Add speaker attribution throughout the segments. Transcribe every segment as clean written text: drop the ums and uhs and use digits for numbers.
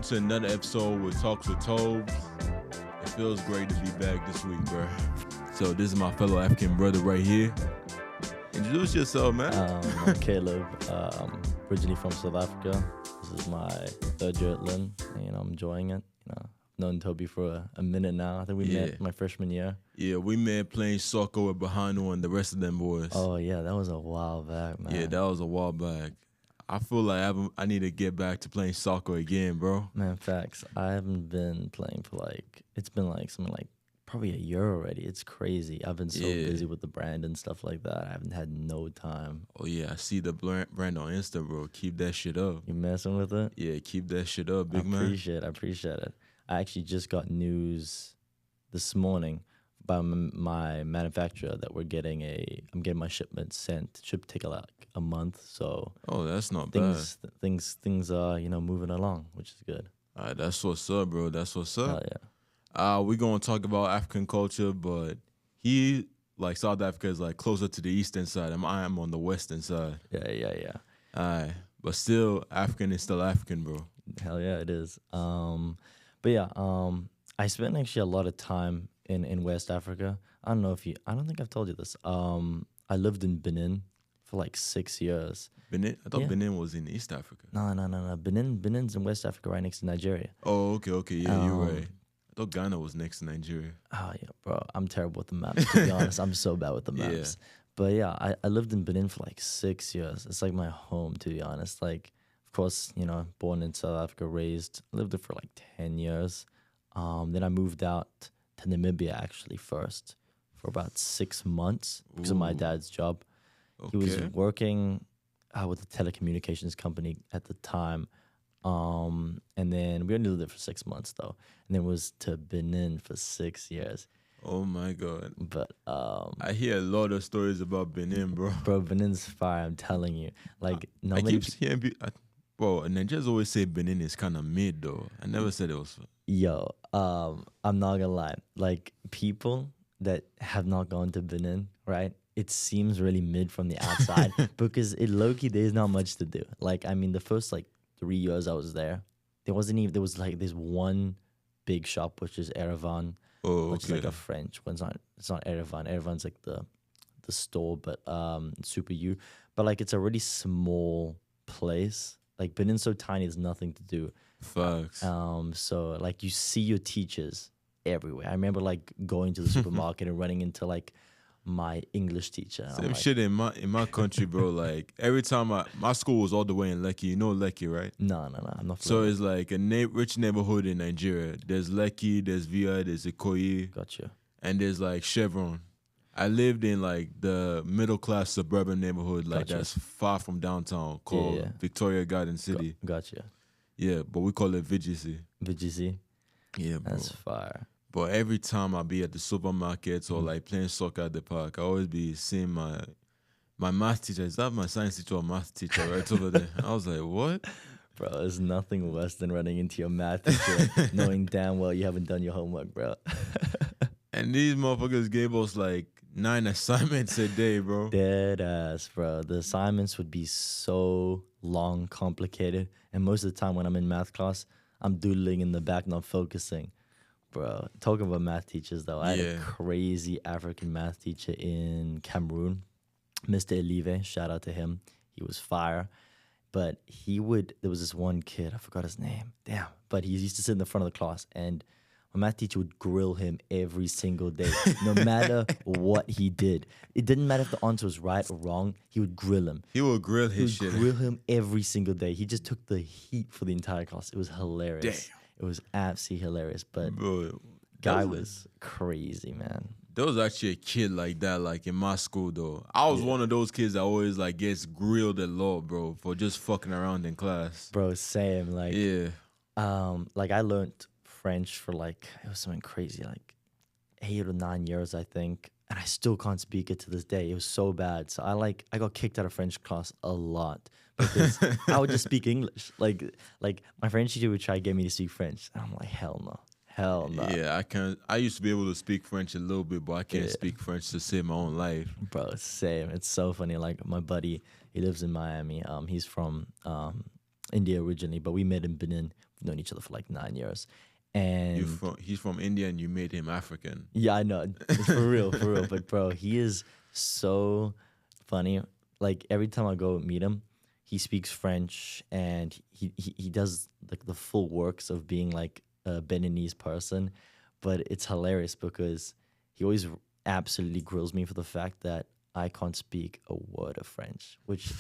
Speaker 1: to another episode with TALKZ with TOBYZ. It feels great to be back this week, bro. So this is my fellow African brother right here. Introduce yourself, man.
Speaker 2: I'm Caleb. Originally from South Africa. This is my third year at Lynn. And, I'm enjoying it. I've known Toby for a minute now. I think we met my freshman year.
Speaker 1: Yeah, we met playing soccer with Bahano and the rest of them boys.
Speaker 2: Oh yeah, that was a while back, man.
Speaker 1: Yeah, that was a while back. I feel like I need to get back to playing soccer again, bro.
Speaker 2: Man, facts. I haven't been playing for it's been something like probably a year already. It's crazy. I've been so busy with the brand and stuff like that. I haven't had no time.
Speaker 1: Oh yeah, I see the brand on Insta, bro. Keep that shit up.
Speaker 2: You messing with it?
Speaker 1: Yeah, keep that shit up, big man.
Speaker 2: I appreciate it. I actually just got news this morning by my manufacturer that I'm getting my shipment sent. Should take like a month, so
Speaker 1: that's not
Speaker 2: bad. Things are moving along, which is good.
Speaker 1: All right, that's what's up, bro. That's what's up.
Speaker 2: Hell yeah.
Speaker 1: We're gonna talk about African culture, but South Africa is closer to the eastern side, and I am on the western side.
Speaker 2: Yeah.
Speaker 1: Alright, but still, African is still African, bro.
Speaker 2: Hell yeah, it is. I spent actually a lot of time in West Africa. I don't think I've told you this. I lived in Benin for 6 years.
Speaker 1: Benin? I thought Benin was in East Africa.
Speaker 2: No. Benin's in West Africa, right next to Nigeria.
Speaker 1: Oh, okay. Yeah, you're right. I thought Ghana was next to Nigeria.
Speaker 2: Oh, yeah, bro. I'm terrible with the maps, to be honest. I'm so bad with the maps. Yeah. But yeah, I lived in Benin for 6 years. It's like my home, to be honest. Of course, born in South Africa, lived there for 10 years. Then I moved out to Namibia actually first for about 6 months because of my dad's job. Okay. He was working with a telecommunications company at the time. And then we only lived there for 6 months though. And then was to Benin for 6 years.
Speaker 1: Oh my God.
Speaker 2: But
Speaker 1: I hear a lot of stories about Benin, bro.
Speaker 2: Bro, Benin's fire, I'm telling you.
Speaker 1: I keep hearing bro, Nigerians always say Benin is kind of mid though. I never said it was.
Speaker 2: Yo, I'm not gonna lie. People that have not gone to Benin, right? It seems really mid from the outside because low-key there's not much to do. The first 3 years I was there, there was this one big shop which is Erevan, which is a French. Well, it's not Erevan. Erevan's the store, but Super U. But it's a really small place. Benin's so tiny, there's nothing to do.
Speaker 1: Facts.
Speaker 2: So you see your teachers everywhere. I remember going to the supermarket and running into my English teacher.
Speaker 1: Same shit in my country, bro. Every time my school was all the way in Lekki. You know Lekki, right?
Speaker 2: No, I'm not.
Speaker 1: So it's a rich neighborhood in Nigeria. There's Lekki, there's VI, there's Ikoyi.
Speaker 2: Gotcha.
Speaker 1: And there's Chevron. I lived in the middle class suburban neighborhood that's far from downtown called Victoria Garden City.
Speaker 2: Gotcha.
Speaker 1: Yeah, but we call it VGC.
Speaker 2: VGC?
Speaker 1: Yeah, bro.
Speaker 2: That's fire.
Speaker 1: But every time I be at the supermarkets or playing soccer at the park, I always be seeing my math teacher. Is that my science teacher or math teacher right over there? I was like, what?
Speaker 2: Bro, there's nothing worse than running into your math teacher knowing damn well you haven't done your homework, bro.
Speaker 1: And these motherfuckers gave us 9 assignments a day, bro.
Speaker 2: Dead ass, bro. The assignments would be so long, complicated. And most of the time when I'm in math class, I'm doodling in the back, not focusing. Bro, talking about math teachers, though, I had a crazy African math teacher in Cameroon, Mr. Elive. Shout out to him. He was fire. But there was this one kid, I forgot his name. Damn. But he used to sit in the front of the class, and my math teacher would grill him every single day, no matter what he did. It didn't matter if the answer was right or wrong. He would grill him.
Speaker 1: He would grill his shit.
Speaker 2: Grill him every single day. He just took the heat for the entire class. It was hilarious.
Speaker 1: Damn.
Speaker 2: It was absolutely hilarious. But
Speaker 1: bro,
Speaker 2: guy was crazy, man.
Speaker 1: There was actually a kid like that, in my school, though. I was one of those kids that always, gets grilled a lot, bro, for just fucking around in class.
Speaker 2: Bro, same. I learned French for it was something crazy, 8 or 9 years, I think. And I still can't speak it to this day. It was so bad. So I got kicked out of French class a lot because I would just speak English. My French teacher would try to get me to speak French. And I'm like, hell no. Hell no.
Speaker 1: Yeah, I can't. I used to be able to speak French a little bit, but I can't speak French to save my own life.
Speaker 2: Bro, same. It's so funny. My buddy, he lives in Miami. He's from India originally, but we met in Benin known each other for like 9 years.
Speaker 1: You
Speaker 2: And
Speaker 1: he's from India and you made him African.
Speaker 2: yeah, I know. It's for real, for real. But bro, he is so funny. Like every time I go meet him, he speaks French and he does like the full works of being like a Beninese person. But it's hilarious because he always absolutely grills me for the fact that I can't speak a word of French, which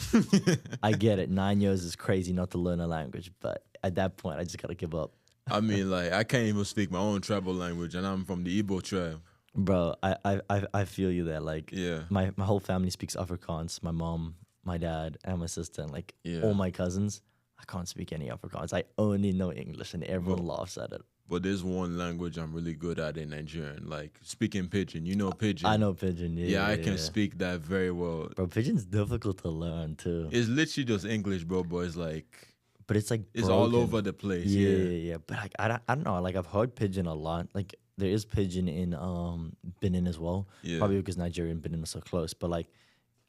Speaker 2: I get it. 9 years is crazy not to learn a language, but at that point, I just gotta give up.
Speaker 1: I mean, like, I can't even speak my own tribal language, and I'm from the Igbo tribe.
Speaker 2: Bro, I feel you there. Like,
Speaker 1: Yeah.
Speaker 2: my whole family speaks Afrikaans. My mom, my dad, and my sister, and like
Speaker 1: Yeah.
Speaker 2: all my cousins. I can't speak any Afrikaans. I only know English, and everyone
Speaker 1: Well,
Speaker 2: laughs at it.
Speaker 1: But there's one language I'm really good at in Nigerian, like speaking Pidgin. You know Pidgin?
Speaker 2: I know Pidgin.
Speaker 1: Yeah, I can
Speaker 2: yeah.
Speaker 1: speak that very well.
Speaker 2: Bro, Pidgin's difficult to learn too.
Speaker 1: It's literally just English, bro, but it's like,
Speaker 2: But it's like
Speaker 1: it's all
Speaker 2: broken.
Speaker 1: over the place.
Speaker 2: Yeah,
Speaker 1: Yeah.
Speaker 2: yeah. But like I don't know. Like I've heard Pidgin a lot. Like there is Pidgin in Benin as well.
Speaker 1: Yeah.
Speaker 2: Probably because Nigeria and Benin are so close. But like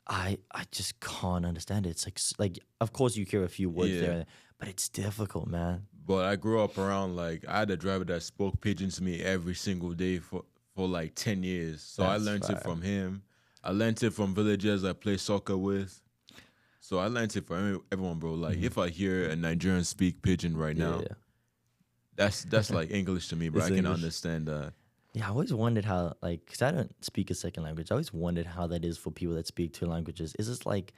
Speaker 2: I just can't understand it. It's like of course you hear a few words
Speaker 1: Yeah.
Speaker 2: there, but it's difficult, man.
Speaker 1: But I grew up around, like, I had a driver that spoke Pidgin to me every single day for like 10 years. So I
Speaker 2: That's
Speaker 1: learned it
Speaker 2: fire.
Speaker 1: from him. I learned it from villagers I play soccer with. So I learned it from everyone, bro. Like, if I hear a Nigerian speak Pidgin right now,
Speaker 2: Mm-hmm. Yeah.
Speaker 1: that's like English to me, bro.
Speaker 2: It's
Speaker 1: I can
Speaker 2: English.
Speaker 1: understand that.
Speaker 2: Yeah, I always wondered how, like, because I don't speak a second language. I always wondered how that is for people that speak two languages. Is this like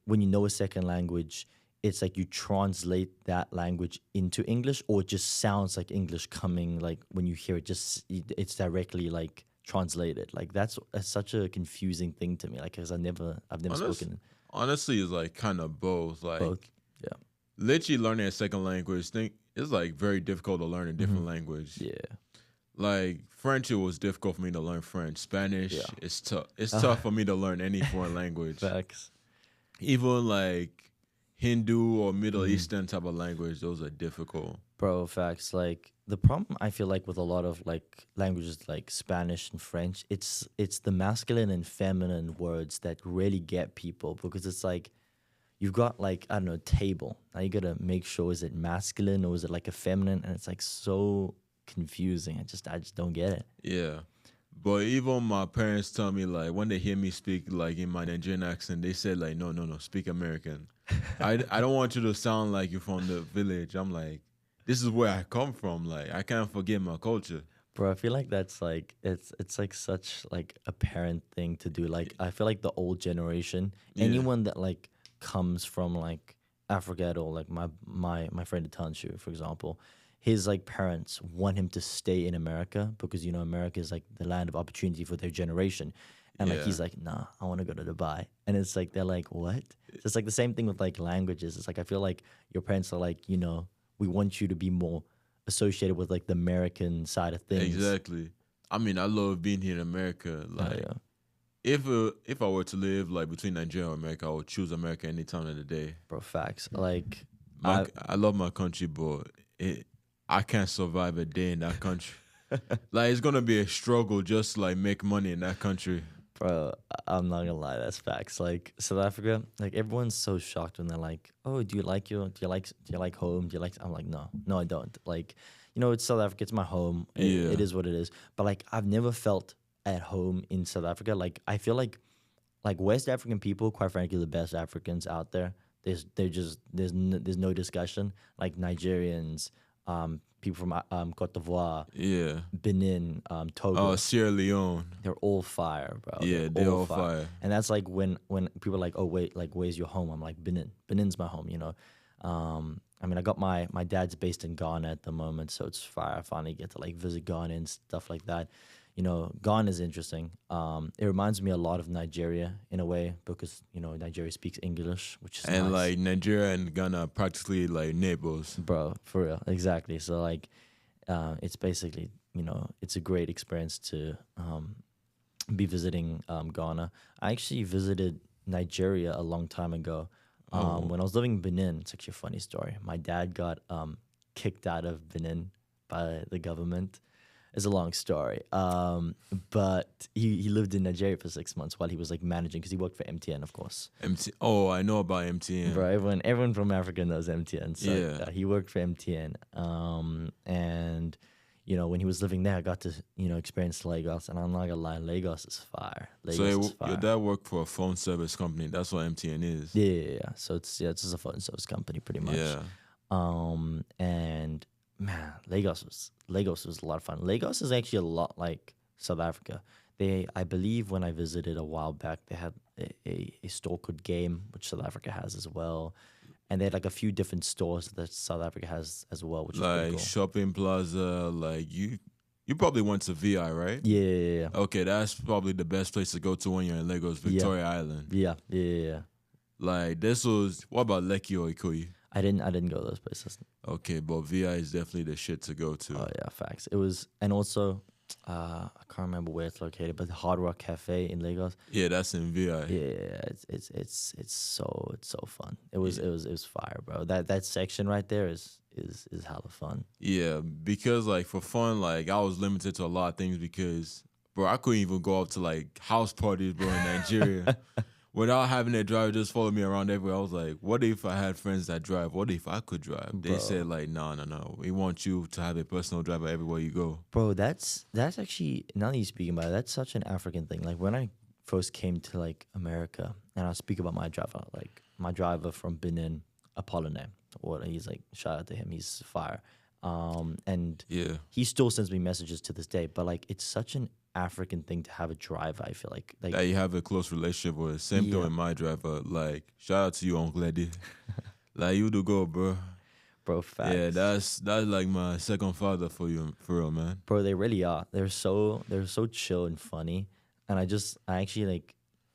Speaker 2: when you know a second language, it's like you translate that language into English, or it just sounds like English coming, like when you hear it, it's directly like translated. Like that's such a confusing thing to me. Like, because I've never spoken
Speaker 1: Honestly, it's like kind of both. Like,
Speaker 2: both. Yeah,
Speaker 1: literally learning a second language it's like very difficult to learn a different language.
Speaker 2: yeah.
Speaker 1: Like French, it was difficult for me to learn French. Spanish,
Speaker 2: Yeah.
Speaker 1: it's tough. It's tough for me to learn any foreign language.
Speaker 2: Facts.
Speaker 1: Even like Hindu or Middle Eastern type of language, those are difficult.
Speaker 2: Bro, facts. Like the problem I feel like with a lot of like languages like Spanish and French, it's the masculine and feminine words that really get people, because it's like you've got like, I don't know, table. Now you gotta make sure, is it masculine or is it like a feminine? And it's like so confusing. I just don't get it.
Speaker 1: Yeah. But even my parents tell me, like, when they hear me speak like in my Nigerian accent, they said like, no, speak American. I don't want you to sound like you're from the village. I'm like, this is where I come from. Like, I can't forget my culture.
Speaker 2: Bro, I feel like that's like it's like such like a parent thing to do. Like I feel like the old generation,
Speaker 1: Yeah.
Speaker 2: anyone that like comes from like Africa at all, like my friend Tanshu, for example, his like parents want him to stay in America because, you know, America is like the land of opportunity for their generation. And like
Speaker 1: Yeah.
Speaker 2: he's like, nah, I want to go to Dubai. And it's like they're like, what? So it's like the same thing with like languages. It's like I feel like your parents are like, you know, we want you to be more associated with like the American side of things.
Speaker 1: Exactly. I mean, I love being here in America. Like,
Speaker 2: yeah.
Speaker 1: if I were to live like between Nigeria and America, I would choose America any time of the day.
Speaker 2: Bro, facts. Like
Speaker 1: I love my country, but I can't survive a day in that country. Like, it's gonna be a struggle just to, like, make money in that country.
Speaker 2: Bro, I'm not gonna lie, that's facts. Like South Africa, like everyone's so shocked when they're like, "Oh, do you like home? Do you like?" I'm like, no, I don't. Like, you know, it's South Africa, it's my home.
Speaker 1: Yeah.
Speaker 2: It is what it is. But like, I've never felt at home in South Africa. Like, I feel like West African people, quite frankly, the best Africans out there. There's no discussion. Like Nigerians, people from Cote d'Ivoire,
Speaker 1: Yeah.
Speaker 2: Benin, Togo.
Speaker 1: Oh, Sierra Leone.
Speaker 2: They're all fire, bro.
Speaker 1: Yeah, they're all fire.
Speaker 2: And that's like when people are like, oh wait, like where's your home? I'm like, Benin. Benin's my home, you know. I mean, I got my dad's based in Ghana at the moment, so it's fire. I finally get to like visit Ghana and stuff like that. You know, Ghana is interesting. It reminds me a lot of Nigeria in a way because, you know, Nigeria speaks English, which is
Speaker 1: And
Speaker 2: nice.
Speaker 1: like Nigeria and Ghana are practically like neighbors.
Speaker 2: Bro, for real, exactly. So like, it's basically, you know, it's a great experience to be visiting Ghana. I actually visited Nigeria a long time ago. When I was living in Benin, it's actually a funny story. My dad got kicked out of Benin by the government. it's a long story. But he lived in Nigeria for 6 months while he was like managing because he worked for MTN, of course.
Speaker 1: Oh, I know about MTN.
Speaker 2: Bro, everyone from Africa knows MTN. So
Speaker 1: Yeah.
Speaker 2: he worked for MTN. And you know, when he was living there, I got to, you know, experience Lagos, and I'm not gonna lie, Lagos is fire.
Speaker 1: So
Speaker 2: Lagos is
Speaker 1: your
Speaker 2: fire.
Speaker 1: dad worked for a phone service company. That's what MTN is.
Speaker 2: Yeah. So it's just a phone service company, pretty much.
Speaker 1: Yeah.
Speaker 2: And man, Lagos was a lot of fun. Lagos is actually a lot like South Africa. I believe when I visited a while back, they had a store called Game, which South Africa has as well. And they had like a few different stores that South Africa has as well, which is pretty
Speaker 1: Like
Speaker 2: cool.
Speaker 1: shopping plaza, like you probably went to VI, right?
Speaker 2: Yeah.
Speaker 1: Okay, that's probably the best place to go to when you're in Lagos, Victoria Island.
Speaker 2: Yeah.
Speaker 1: Like this was what about Lekki or Ikoyi?
Speaker 2: I didn't go to those places.
Speaker 1: Okay, but VI is definitely the shit to go to.
Speaker 2: Oh yeah, facts. It was, and also, I can't remember where it's located, but the Hard Rock Cafe in Lagos.
Speaker 1: Yeah, that's in VI.
Speaker 2: Yeah, it's so fun. It was fire, bro. That section right there is hella fun.
Speaker 1: Yeah, because like for fun, like I was limited to a lot of things because, bro, I couldn't even go up to like house parties, bro, in Nigeria. Without having a driver just follow me around everywhere. I was like, what if I had friends that drive? What if I could drive? They
Speaker 2: Bro.
Speaker 1: said like, no. We want you to have a personal driver everywhere you go.
Speaker 2: Bro, that's actually, now that you're speaking about it, that's such an African thing. Like when I first came to like America, and I speak about my driver, like my driver from Benin, Apollinaire, or he's like, shout out to him, he's fire. And
Speaker 1: Yeah.
Speaker 2: he still sends me messages to this day, but like it's such an African thing to have a driver. I feel like
Speaker 1: That you have a close relationship with. Same thing with my driver. Like, shout out to you, Uncle Eddie. Like, you do go, bro.
Speaker 2: Bro, facts.
Speaker 1: Yeah, that's like my second father for you, for real, man.
Speaker 2: Bro, they really are. They're so chill and funny. And I actually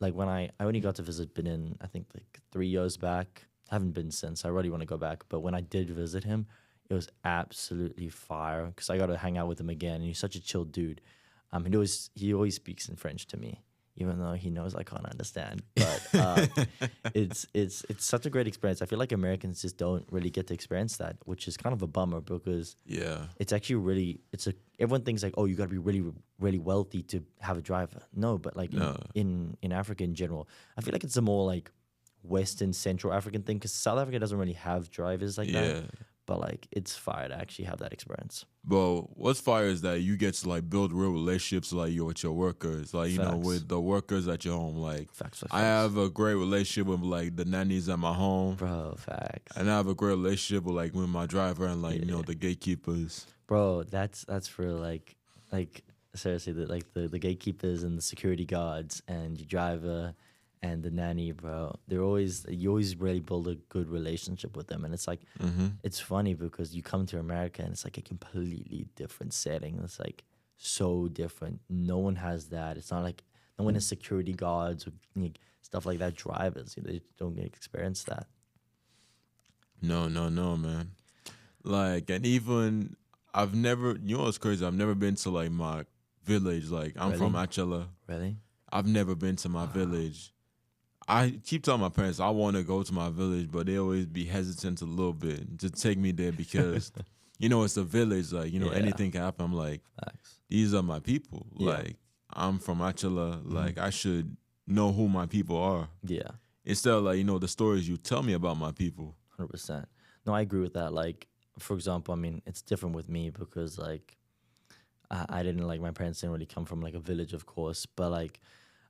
Speaker 2: like when I only got to visit Benin, I think like 3 years back. I haven't been since. I really want to go back. But when I did visit him, it was absolutely fire because I got to hang out with him again. And he's such a chill dude. He always speaks in French to me, even though he knows I can't understand. But it's such a great experience. I feel like Americans just don't really get to experience that, which is kind of a bummer because it's actually really everyone thinks like, oh, you got to be really really wealthy to have a driver. No, but like in Africa in general, I feel like it's a more like Western Central African thing because South Africa doesn't really have drivers like that. But like it's fire to actually have that experience.
Speaker 1: But what's fire is that you get to like build real relationships like with your workers, like you know, with the workers at your home. Like
Speaker 2: facts.
Speaker 1: I have a great relationship with like the nannies at my home,
Speaker 2: bro. Facts.
Speaker 1: And I have a great relationship with like with my driver and like you know the gatekeepers.
Speaker 2: Bro, that's for like seriously the gatekeepers and the security guards and your driver and the nanny, bro. You always really build a good relationship with them, and it's like it's funny because you come to America and it's like a completely different setting. It's like so different. No one has that. It's not like no one has security guards or like, stuff like that. Drivers, they don't get experience that.
Speaker 1: No, man. Like, and even I've never. You know what's crazy? I've never been to like my village. Like I'm from Achela.
Speaker 2: Really?
Speaker 1: I've never been to my village. I keep telling my parents I want to go to my village, but they always be hesitant a little bit to take me there because, you know, it's a village. Like, you know, anything can happen. I'm like, these are my people. Like, I'm from Achela. Like, I should know who my people are.
Speaker 2: Yeah.
Speaker 1: Instead of, like, you know, the stories you tell me about my people.
Speaker 2: 100%. No, I agree with that. Like, for example, I mean, it's different with me because, like, I didn't, like, my parents didn't really come from, like, a village, of course. But, like,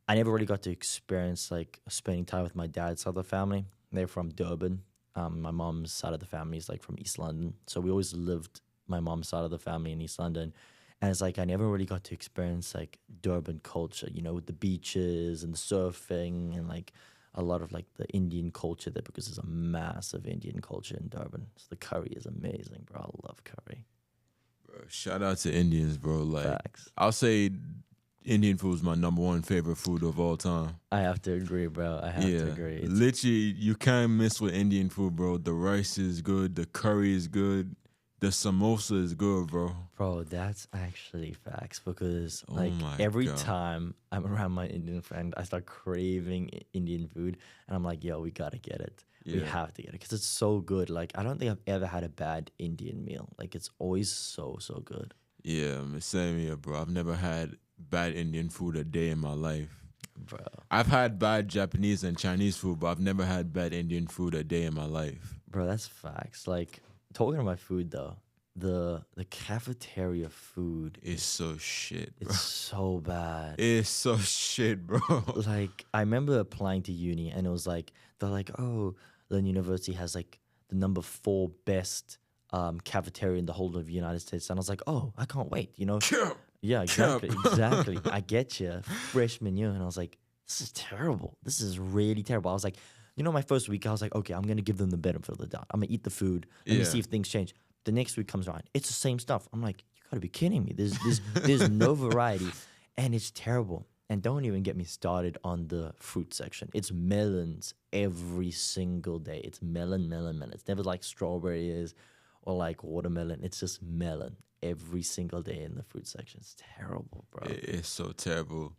Speaker 2: I never really got to experience like spending time with my dad's side of the family. They're from Durban. My mom's side of the family is like from East London. So we always lived my mom's side of the family in East London. And it's like I never really got to experience like Durban culture, you know, with the beaches and the surfing and like a lot of like the Indian culture there because there's a massive Indian culture in Durban. So the curry is amazing, bro. I love curry.
Speaker 1: Bro, shout out to Indians, bro. Like
Speaker 2: Facts.
Speaker 1: I'll say Indian food is my #1 favorite food of all time.
Speaker 2: I have to agree, bro. I have to agree.
Speaker 1: Literally, you can't miss with Indian food, bro. The rice is good. The curry is good. The samosa is good, bro.
Speaker 2: Bro, that's actually facts because like every time I'm around my Indian friend, I start craving Indian food and I'm like, yo, we gotta get it. We have to get it because it's so good. Like, I don't think I've ever had a bad Indian meal. Like, it's always so good.
Speaker 1: Yeah, same here, bro. I've never had bad Indian food a day in my life.
Speaker 2: bro.
Speaker 1: I've had bad Japanese and Chinese food, but I've never had bad Indian food a day in my life.
Speaker 2: Bro, that's facts. Like talking about food though, the cafeteria food
Speaker 1: It's so shit, bro.
Speaker 2: it's so bad.
Speaker 1: It's so shit, bro.
Speaker 2: Like I remember applying to uni and it was like they're like, oh, Lynn University has like the number 4 best cafeteria in the whole of the United States. And I was like, oh, I can't wait, you know? Yeah, exactly. Exactly. I get you. Freshman year. And I was like, this is terrible. This is really terrible. I was like, you know, my first week, I was like, okay, I'm going to give them the benefit of the doubt. I'm going to eat the food. Let me see if things change. The next week comes around. It's the same stuff. I'm like, you got to be kidding me. There's no variety. And it's terrible. And don't even get me started on the fruit section. It's melons every single day. It's melon, melon, melon. It's never like strawberry is or like watermelon. It's just melon every single day in the fruit section. It's terrible, bro.
Speaker 1: It's so terrible.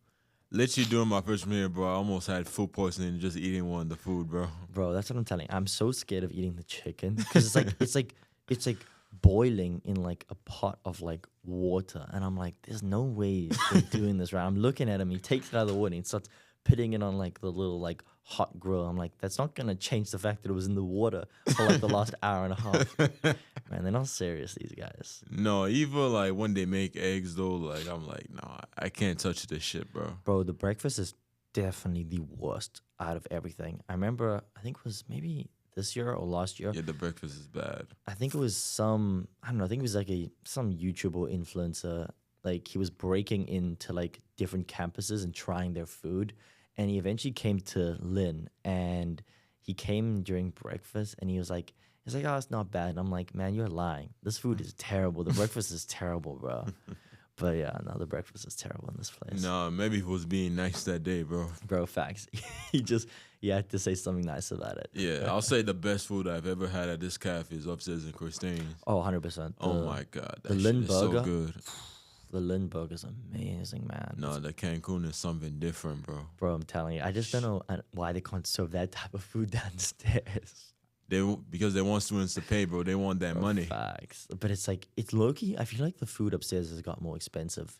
Speaker 1: Literally during my freshman year, bro, I almost had food poisoning just eating one of the food, bro.
Speaker 2: Bro, that's what I'm telling you. I'm so scared of eating the chicken because it's like boiling in like a pot of like water, and I'm like, there's no way they're doing this right. I'm looking at him. He takes it out of the water and he starts putting it on like the little like hot grill. I'm like, that's not gonna change the fact that it was in the water for like the last hour and a half. Man, they're not serious, these guys.
Speaker 1: No, even like when they make eggs though, like I'm like, no, I can't touch this shit, bro.
Speaker 2: Bro, the breakfast is definitely the worst out of everything. I remember, I think it was maybe this year or last year.
Speaker 1: Yeah, the breakfast is bad.
Speaker 2: I think it was I don't know, I think it was like some YouTuber influencer. Like he was breaking into like different campuses and trying their food. And he eventually came to Lynn and he came during breakfast and he's like, oh, it's not bad. And I'm like, man, you're lying. This food is terrible. The breakfast is terrible, bro. But yeah, no, the breakfast is terrible in this place.
Speaker 1: No, maybe he was being nice that day, bro.
Speaker 2: Bro, facts. He had to say something nice about it.
Speaker 1: Yeah, I'll say the best food I've ever had at this cafe is upstairs in Christine's.
Speaker 2: Oh, 100%.
Speaker 1: Oh my God, that
Speaker 2: the
Speaker 1: shit
Speaker 2: Lynn
Speaker 1: is
Speaker 2: burger,
Speaker 1: so good.
Speaker 2: The Lynn burger is amazing, man.
Speaker 1: No, the Cancun is something different, bro.
Speaker 2: Bro, I'm telling you, I just don't know why they can't serve that type of food downstairs.
Speaker 1: Because they want students to pay, bro. They want that money.
Speaker 2: Facts. But it's like, it's low-key. I feel like the food upstairs has got more expensive.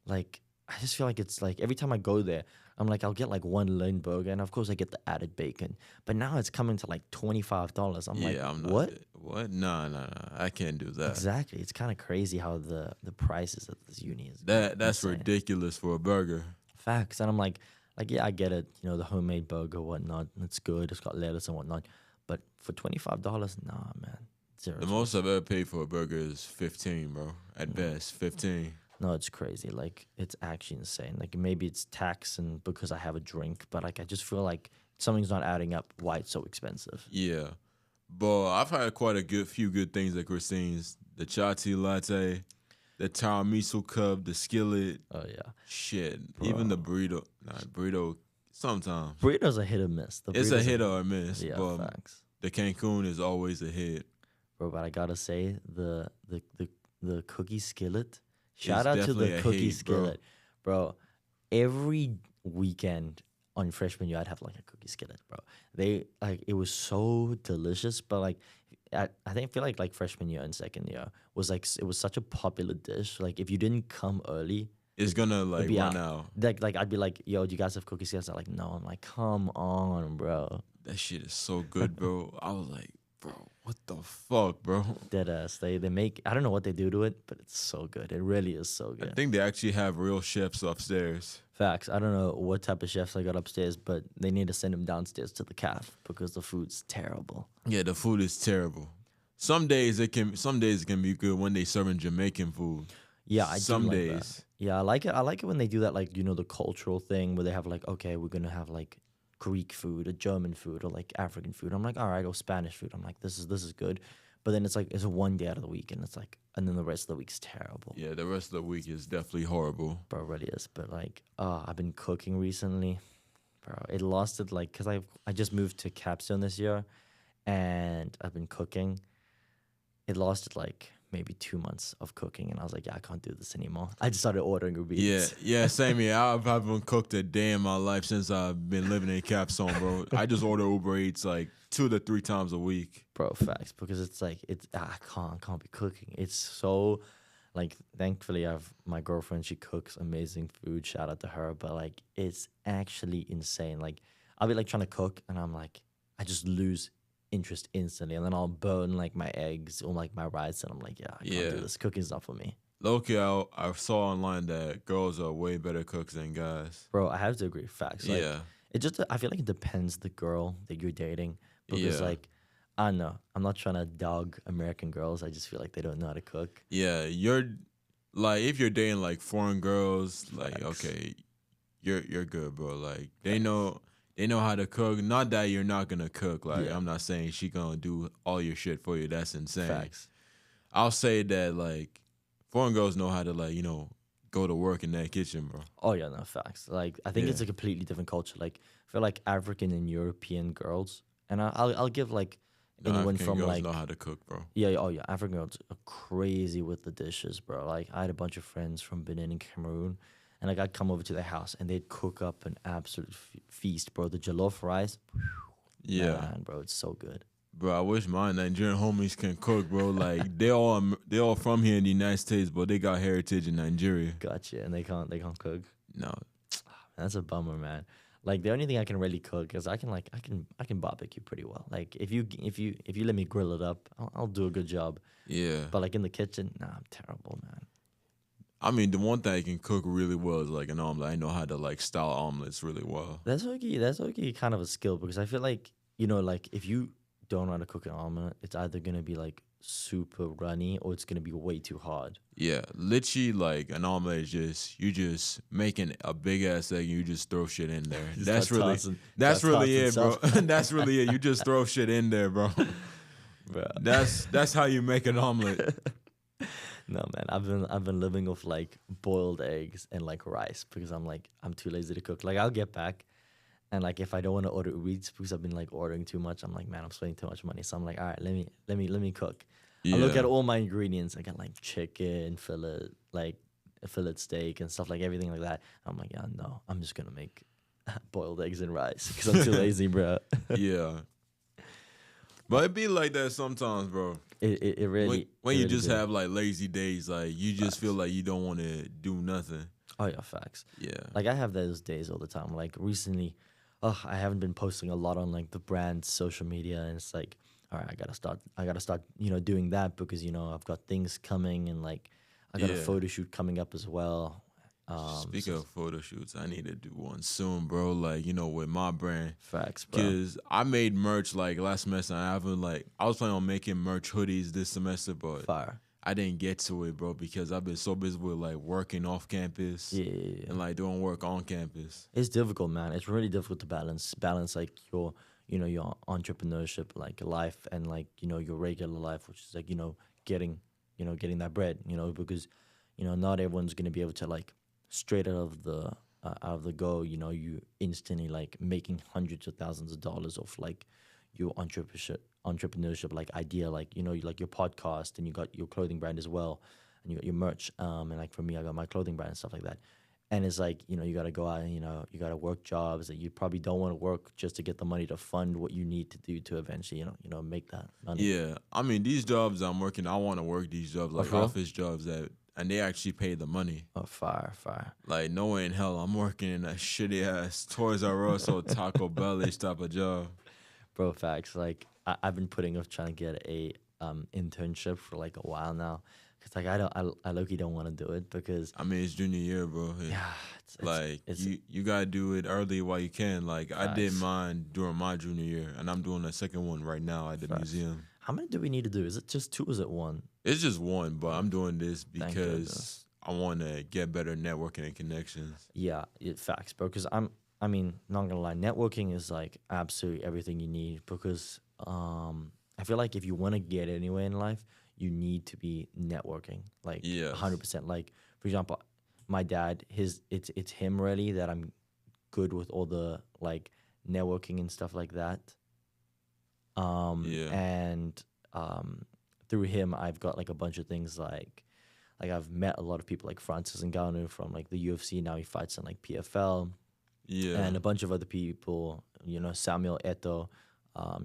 Speaker 2: Like, I just feel like it's like every time I go there, I'm like, I'll get like one Lynn burger, and of course I get the added bacon. But now it's coming to like $25. I'm like,
Speaker 1: I'm not.
Speaker 2: what?
Speaker 1: What? Nah. I can't do that.
Speaker 2: Exactly. It's kind of crazy how the prices at this uni is.
Speaker 1: That's
Speaker 2: insane.
Speaker 1: ridiculous for a burger.
Speaker 2: Facts. And I'm like, yeah, I get it. You know, the homemade burger, whatnot. It's good. It's got lettuce and whatnot. But for $25, nah, man. Zero.
Speaker 1: The most I've ever paid for a burger is 15, bro. At best, 15.
Speaker 2: No, it's crazy. Like, it's actually insane. Like, maybe it's tax and because I have a drink, but like, I just feel like something's not adding up why it's so expensive.
Speaker 1: Yeah. But I've had quite a few good things at Christine's. The chai tea latte, the tiramisu cup, the skillet.
Speaker 2: Oh, yeah.
Speaker 1: Shit. Bro. Even the burrito. Burrito, sometimes.
Speaker 2: Burrito's a hit or miss.
Speaker 1: It's a hit or a miss.
Speaker 2: Yeah,
Speaker 1: but
Speaker 2: facts.
Speaker 1: The Cancun is always a hit.
Speaker 2: Bro, but I gotta say, the cookie skillet. Shout out to the cookie skillet. Bro, every weekend on freshman year, I'd have like a cookie skillet, bro. It was so delicious, but like, I feel like freshman year and second year was like, it was such a popular dish. Like, if you didn't come early,
Speaker 1: it's gonna like run out.
Speaker 2: Like I'd be like, yo, do you guys have cookie skillets? I'm like, no. I'm like, come on, bro.
Speaker 1: That shit is so good, bro. I was like, bro, what the fuck, bro?
Speaker 2: Deadass. They make, I don't know what they do to it, but it's so good. It really is so good.
Speaker 1: I think they actually have real chefs upstairs.
Speaker 2: Facts. I don't know what type of chefs I got upstairs, but they need to send them downstairs to the caf because the food's terrible.
Speaker 1: Yeah, the food is terrible. Some days it can be good when they serving Jamaican food.
Speaker 2: Yeah, I
Speaker 1: some
Speaker 2: do like
Speaker 1: days.
Speaker 2: That. Yeah, I like it. I like it when they do that, like, you know, the cultural thing where they have like, okay, we're gonna have like Greek food, or German food, or like African food. I'm like, all right, or Spanish food. I'm like, this is good. But then it's like, it's one day out of the week, and it's like, and then the rest of the week's terrible.
Speaker 1: Yeah, the rest of the week is definitely horrible.
Speaker 2: Bro, it really is. But like, I've been cooking recently. Bro, it lasted like, because I just moved to Capstone this year, and I've been cooking. It lasted like maybe 2 months of cooking, and I was like, yeah, I can't do this anymore. I just started ordering Uber Eats.
Speaker 1: Yeah, same here. I haven't cooked a day in my life since I've been living in Capstone, bro. I just order Uber Eats like 2 to 3 times a week.
Speaker 2: Bro, facts, because it's like, I can't be cooking. It's so, Like, thankfully, I have my girlfriend. She cooks amazing food. Shout out to her. But like, it's actually insane. Like, I'll be like trying to cook, and I'm like, I just lose interest instantly, and then I'll burn like my eggs or like my rice, and I'm like, yeah, I can't do
Speaker 1: Yeah.
Speaker 2: this. Cooking's not for me,
Speaker 1: Loki, I saw online that girls are way better cooks than guys.
Speaker 2: bro. I have to agree. Facts. Like,
Speaker 1: Yeah.
Speaker 2: it just I feel like it depends the girl that you're dating because
Speaker 1: Yeah.
Speaker 2: like. I don't know. I'm not trying to dog American girls. I just feel like they don't know how to cook.
Speaker 1: Yeah. You're like if you're dating like foreign girls, like
Speaker 2: Facts.
Speaker 1: okay, you're good, bro. Like
Speaker 2: Facts.
Speaker 1: they know how to cook. Not that you're not gonna cook. Like
Speaker 2: Yeah.
Speaker 1: I'm not saying she gonna do all your shit for you. That's insane.
Speaker 2: Facts.
Speaker 1: I'll say that like foreign girls know how to like go to work in that kitchen, bro.
Speaker 2: Oh yeah, no facts. Like I think it's
Speaker 1: Yeah.
Speaker 2: a completely different culture. Like I feel like African and European girls, and I'll give like
Speaker 1: No,
Speaker 2: anyone
Speaker 1: African
Speaker 2: from
Speaker 1: girls
Speaker 2: like
Speaker 1: know how to cook, bro.
Speaker 2: yeah, oh yeah, African girls are crazy with the dishes, bro. Like I had a bunch of friends from Benin and Cameroon, and like I'd come over to their house and they'd cook up an absolute feast, bro. The jollof rice,
Speaker 1: Yeah.
Speaker 2: man, bro, it's so good.
Speaker 1: Bro, I wish my Nigerian homies can cook, bro. Like they all from here in the United States, but they got heritage in Nigeria.
Speaker 2: Gotcha, and they can't cook.
Speaker 1: No,
Speaker 2: That's a bummer, man. Like the only thing I can really cook is I can barbecue pretty well. Like if you let me grill it up, I'll do a good job.
Speaker 1: yeah.
Speaker 2: But like in the kitchen, nah, I'm terrible, man.
Speaker 1: I mean, the one thing I can cook really well is like an omelet. I know how to like style omelets really well.
Speaker 2: That's okay, kind of a skill because I feel like like if you don't know how to cook an omelet, it's either gonna be like super runny or it's gonna be way too hard.
Speaker 1: Yeah, literally, like an omelet is just you just making a big ass egg and you just throw shit in there.
Speaker 2: Just
Speaker 1: That's
Speaker 2: start
Speaker 1: really
Speaker 2: tossing-
Speaker 1: that's
Speaker 2: start
Speaker 1: really it,
Speaker 2: tossing
Speaker 1: bro.
Speaker 2: stuff.
Speaker 1: That's really it. You just throw shit in there, bro.
Speaker 2: Bro.
Speaker 1: That's how you make an omelet.
Speaker 2: No man, I've been living off like boiled eggs and like rice because I'm too lazy to cook. Like I'll get back and like if I don't want to order Uber Eats because I've been like ordering too much, I'm like, man, I'm spending too much money. So I'm like, all right, let me cook. I look
Speaker 1: Yeah.
Speaker 2: at all my ingredients. I got like chicken, fillet, like a fillet steak and stuff like everything like that. I'm like, yeah, no, I'm just gonna make boiled eggs and rice because I'm too lazy, bro.
Speaker 1: Yeah. But it be like that sometimes, bro.
Speaker 2: It really
Speaker 1: When
Speaker 2: it
Speaker 1: you
Speaker 2: really
Speaker 1: just
Speaker 2: do.
Speaker 1: have like lazy days, like you just feel
Speaker 2: Facts.
Speaker 1: like you don't want to do nothing.
Speaker 2: Oh yeah, facts.
Speaker 1: Yeah.
Speaker 2: Like I have those days all the time. Like recently, I haven't been posting a lot on like the brand's social media, and it's like, all right, I gotta start, doing that because I've got things coming, and like I got a
Speaker 1: Yeah.
Speaker 2: photo shoot coming up as well.
Speaker 1: Speaking
Speaker 2: So
Speaker 1: of photo shoots, I need to do one soon, bro. Like, with my brand.
Speaker 2: facts, bro.
Speaker 1: Cause I made merch like last semester. And I was planning on making merch hoodies this semester, but
Speaker 2: Fire.
Speaker 1: I didn't get to it, bro, because I've been so busy with like working off campus
Speaker 2: Yeah.
Speaker 1: and like doing work on campus.
Speaker 2: It's difficult, man. It's really difficult to balance like your entrepreneurship like life and like your regular life, which is like getting that bread, because not everyone's gonna be able to like straight out of the go, you instantly like making hundreds of thousands of dollars off like your entrepreneurship like idea, like you like your podcast and you got your clothing brand as well, and you got your merch, and like for me, I got my clothing brand and stuff like that. And it's like you got to go out and you got to work jobs that you probably don't want to work just to get the money to fund what you need to do to eventually make that money.
Speaker 1: Yeah. I mean, these jobs I'm working, I want to work these jobs, like
Speaker 2: for real?
Speaker 1: office jobs and they actually pay the money.
Speaker 2: Oh, fire.
Speaker 1: Like, no way in hell I'm working in a shitty ass Toys R Us or Taco Bell type of job.
Speaker 2: Bro, facts. Like I've been putting off trying to get a internship for like a while now, cause like I low-key don't want to do it because
Speaker 1: I mean, it's junior year, bro.
Speaker 2: yeah,
Speaker 1: Like
Speaker 2: it's
Speaker 1: you gotta do it early while you can. Like I did
Speaker 2: Facts.
Speaker 1: mine during my junior year, and I'm doing a second one right now at the
Speaker 2: Facts.
Speaker 1: museum.
Speaker 2: How many do we need to do? Is it just two? Or is it one?
Speaker 1: It's just one, but I'm doing this
Speaker 2: Thank
Speaker 1: because
Speaker 2: goodness.
Speaker 1: I want to get better networking and connections.
Speaker 2: Yeah, facts, bro. Because I mean, not gonna lie, networking is like absolutely everything you need. Because I feel like if you want to get anywhere in life, you need to be networking, like
Speaker 1: Yes.
Speaker 2: 100%. Like for example, my dad, it's him really that I'm good with all the like networking and stuff like that.
Speaker 1: Yeah.
Speaker 2: And through him, I've got like a bunch of things like I've met a lot of people like Francis Ngannou from like the UFC. Now he fights in like PFL,
Speaker 1: Yeah.
Speaker 2: and a bunch of other people. Samuel Eto'o.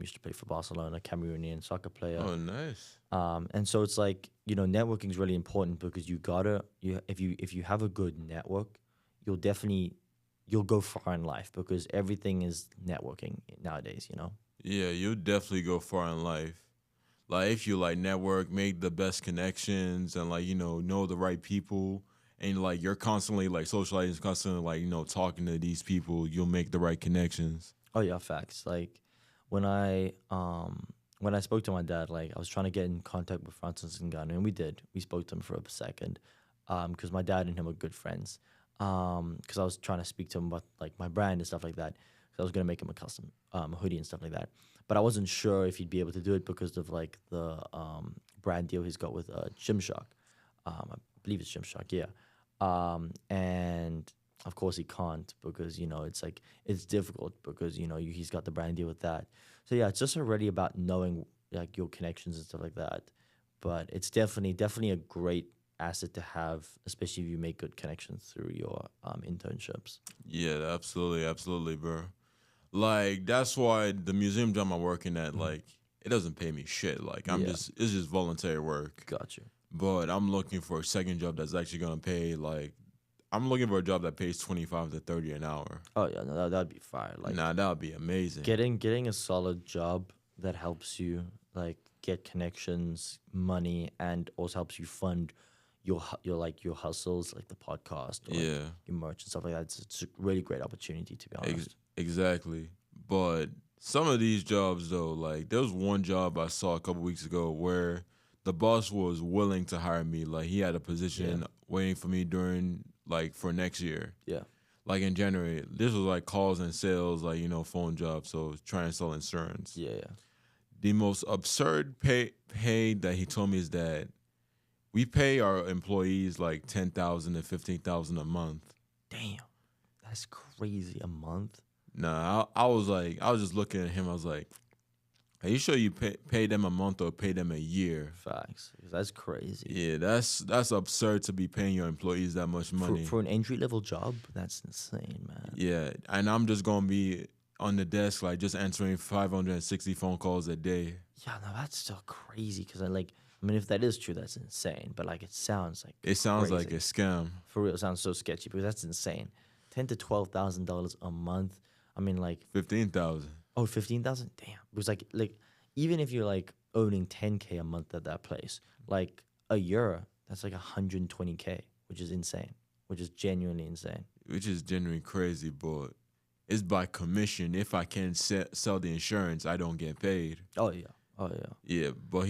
Speaker 2: Used to play for Barcelona, Cameroonian soccer player.
Speaker 1: Oh, nice.
Speaker 2: And so it's like, networking is really important because if you have a good network, you'll go far in life because everything is networking nowadays.
Speaker 1: Yeah, you'll definitely go far in life. Like if you like network, make the best connections, and like know the right people, and like you're constantly like socializing, constantly like talking to these people, you'll make the right connections.
Speaker 2: Oh yeah, facts. Like when I spoke to my dad, like I was trying to get in contact with Francis Ngannou, and we did. We spoke to him for a second, because my dad and him are good friends. Because I was trying to speak to him about like my brand and stuff like that. Because I was gonna make him a custom hoodie and stuff like that. But I wasn't sure if he'd be able to do it because of like the brand deal he's got with Gymshark. I believe it's Gymshark, yeah. And of course he can't because it's like it's difficult because he's got the brand deal with that. So yeah, it's just already about knowing like your connections and stuff like that. But it's definitely a great asset to have, especially if you make good connections through your internships.
Speaker 1: Yeah, absolutely, absolutely, bro. Like that's why the museum job I'm working at,
Speaker 2: Mhm.
Speaker 1: like it doesn't pay me shit. Like
Speaker 2: Yeah,
Speaker 1: it's just voluntary work.
Speaker 2: got you.
Speaker 1: But I'm looking for a second job that's actually gonna pay like I'm looking for a job that pays 25 to 30 an hour.
Speaker 2: Oh yeah, no, that'd be fire. Like
Speaker 1: Nah, that would be amazing.
Speaker 2: getting a solid job that helps you like get connections, money, and also helps you fund your hustles, like the podcast or like
Speaker 1: Yeah,
Speaker 2: your merch and stuff like that. It's a really great opportunity to be honest.
Speaker 1: exactly. But some of these jobs though, like there was one job I saw a couple weeks ago where the boss was willing to hire me. Like he had a
Speaker 2: Yeah,
Speaker 1: position waiting for me during like for next year.
Speaker 2: yeah,
Speaker 1: Like in January. This was like calls and sales, like phone jobs. So trying to sell insurance.
Speaker 2: yeah, yeah.
Speaker 1: The most absurd pay that he told me is that we pay our employees like 10,000 to 15,000 a month.
Speaker 2: Damn, that's crazy. A month?
Speaker 1: Nah, I was like, I was just looking at him. I was like, are you sure you pay them a month or pay them a year?
Speaker 2: Facts. 'Cause that's crazy.
Speaker 1: Yeah, that's absurd to be paying your employees that much
Speaker 2: For
Speaker 1: money.
Speaker 2: for an entry level job, that's insane, man.
Speaker 1: Yeah, and I'm just gonna be on the desk like just answering 560 phone calls a day.
Speaker 2: Yeah, no, that's still crazy. Cause I mean, if that is true, that's insane. But like, it sounds like
Speaker 1: It sounds like a
Speaker 2: crazy.
Speaker 1: scam.
Speaker 2: For real, it sounds so sketchy because that's insane. $10,000 to $12,000 a month. I mean, like,
Speaker 1: 15,000.
Speaker 2: oh, 15,000. Damn. Because like even if you're like owning 10K a month at that place, like a year, that's like 120K, which is insane. Which is genuinely insane.
Speaker 1: Which is genuinely crazy, but it's by commission. If I can sell the insurance, I don't get paid.
Speaker 2: Oh yeah. Oh yeah.
Speaker 1: Yeah, but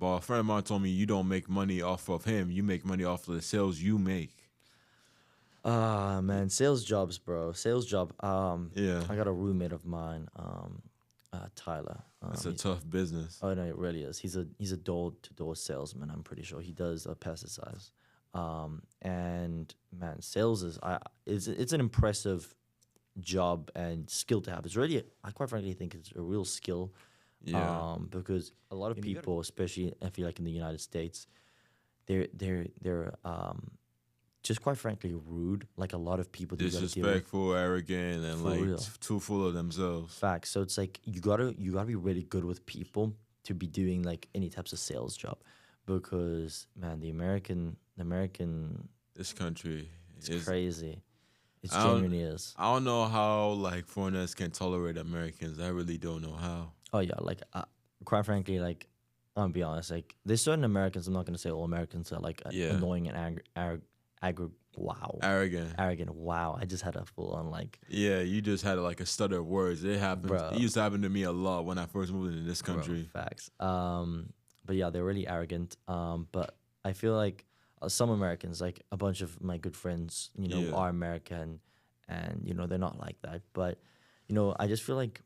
Speaker 1: a friend of mine told me you don't make money off of him. You make money off of the sales you make.
Speaker 2: Ah man, sales jobs, bro. Sales job.
Speaker 1: Yeah,
Speaker 2: I got a roommate of mine, Tyler.
Speaker 1: it's a tough business.
Speaker 2: Oh no, it really is. He's a door to door salesman. I'm pretty sure he does pesticides. And man, sales it's an impressive job and skill to have. It's really I quite frankly think it's a real skill.
Speaker 1: Yeah,
Speaker 2: Because a lot of
Speaker 3: And you gotta-
Speaker 2: people, especially I feel like in the United States, they're just quite frankly rude. Like a lot of people that you gotta deal with.
Speaker 1: disrespectful, arrogant, and
Speaker 2: For
Speaker 1: like
Speaker 2: real.
Speaker 1: too full of themselves.
Speaker 2: Facts. So it's like you gotta be really good with people to be doing like any types of sales job, because man, the American
Speaker 1: This country
Speaker 2: is
Speaker 1: is.
Speaker 2: crazy. It
Speaker 1: I don't,
Speaker 2: genuinely is.
Speaker 1: I don't know how like foreigners can tolerate Americans. I really don't know how.
Speaker 2: Oh yeah, like quite frankly, like I'm gonna be honest, like there's certain Americans. I'm not gonna say all Americans are like
Speaker 1: Yeah.
Speaker 2: annoying and wow,
Speaker 1: Arrogant.
Speaker 2: arrogant. Wow, I just had a full on like,
Speaker 1: Yeah, you just had like a stutter of words. It happens.
Speaker 2: Bruh.
Speaker 1: It used to happen to me a lot when I first moved into this
Speaker 2: bro,
Speaker 1: country.
Speaker 2: facts. But yeah, they're really arrogant. But I feel like some Americans, like a bunch of my good friends,
Speaker 1: Yeah.
Speaker 2: are American, and they're not like that. But I just feel like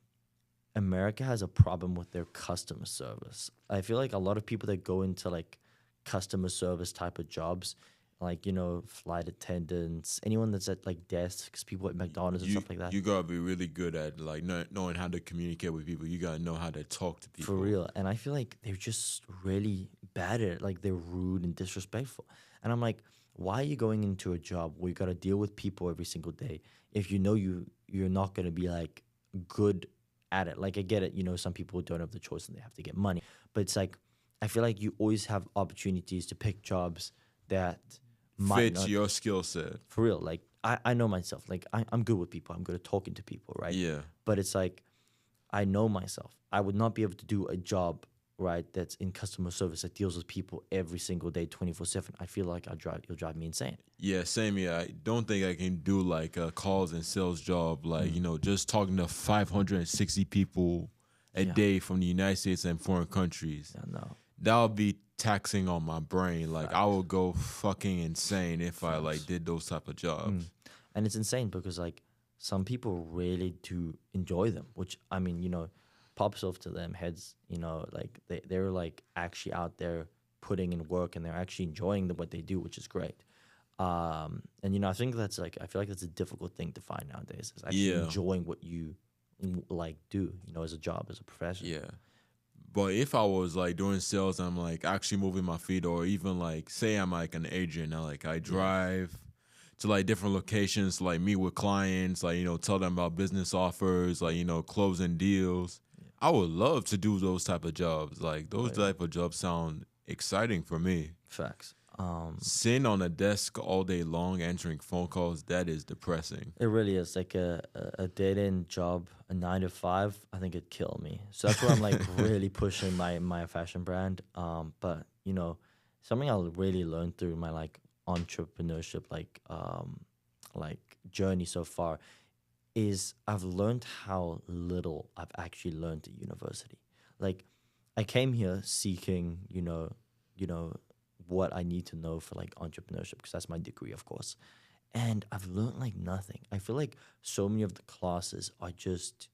Speaker 2: America has a problem with their customer service. I feel like a lot of people that go into like customer service type of jobs, like flight attendants, anyone that's at like desks, people at McDonald's and
Speaker 1: You
Speaker 2: stuff like that.
Speaker 1: you gotta be really good at like knowing how to communicate with people. You gotta know how to talk to people.
Speaker 2: For real. And I feel like they're just really bad at it. Like they're rude and disrespectful. And I'm like, why are you going into a job where you gotta deal with people every single day if you know you're not gonna be like good at it. Like I get it, you know, some people don't have the choice and they have to get money, but it's like I feel like you always have opportunities to pick jobs that might
Speaker 1: Fits
Speaker 2: not,
Speaker 1: your skill set.
Speaker 2: for real. Like I know myself. Like I'm good with people. I'm good at talking to people, right?
Speaker 1: Yeah.
Speaker 2: But it's like I know myself. I would not be able to do a job, right, that's in customer service that deals with people every single day, 24/7. I feel like it'll drive me insane.
Speaker 1: Yeah, same here. I don't think I can do like a calls and sales job, like, just talking to 560 people a
Speaker 2: Yeah.
Speaker 1: day from the United States and foreign countries.
Speaker 2: Yeah, no.
Speaker 1: That would be taxing on my brain. Like, I
Speaker 2: Facts.
Speaker 1: would go fucking insane if I like did those type of jobs.
Speaker 2: And it's insane because like some people really do enjoy them, which I mean, you know, pops off to them heads, you know, like they're like actually out there putting in work and they're actually enjoying what they do, which is great. And you know, I think that's like I feel like that's a difficult thing to find nowadays. Is actually
Speaker 1: Yeah.
Speaker 2: enjoying what you like do, you know, as a job, as a profession.
Speaker 1: Yeah. But if I was like doing sales, I'm like actually moving my feet, or even like say I'm like an agent, and like I drive to like different locations, to, like meet with clients, like tell them about business offers, like closing deals. I would love to do those type of jobs. Like those type of jobs sound exciting for me.
Speaker 2: Facts.
Speaker 1: Sitting on a desk all day long answering phone calls, that is depressing.
Speaker 2: It really is like a dead end job, a 9 to 5. I think it'd kill me. So that's why I'm like really pushing my fashion brand. But you know, something I really learned through my like entrepreneurship like journey so far is I've learned how little I've actually learned at university. Like I came here seeking, you know what I need to know for like entrepreneurship because that's my degree, of course. And I've learned like nothing. I feel like so many of the classes are just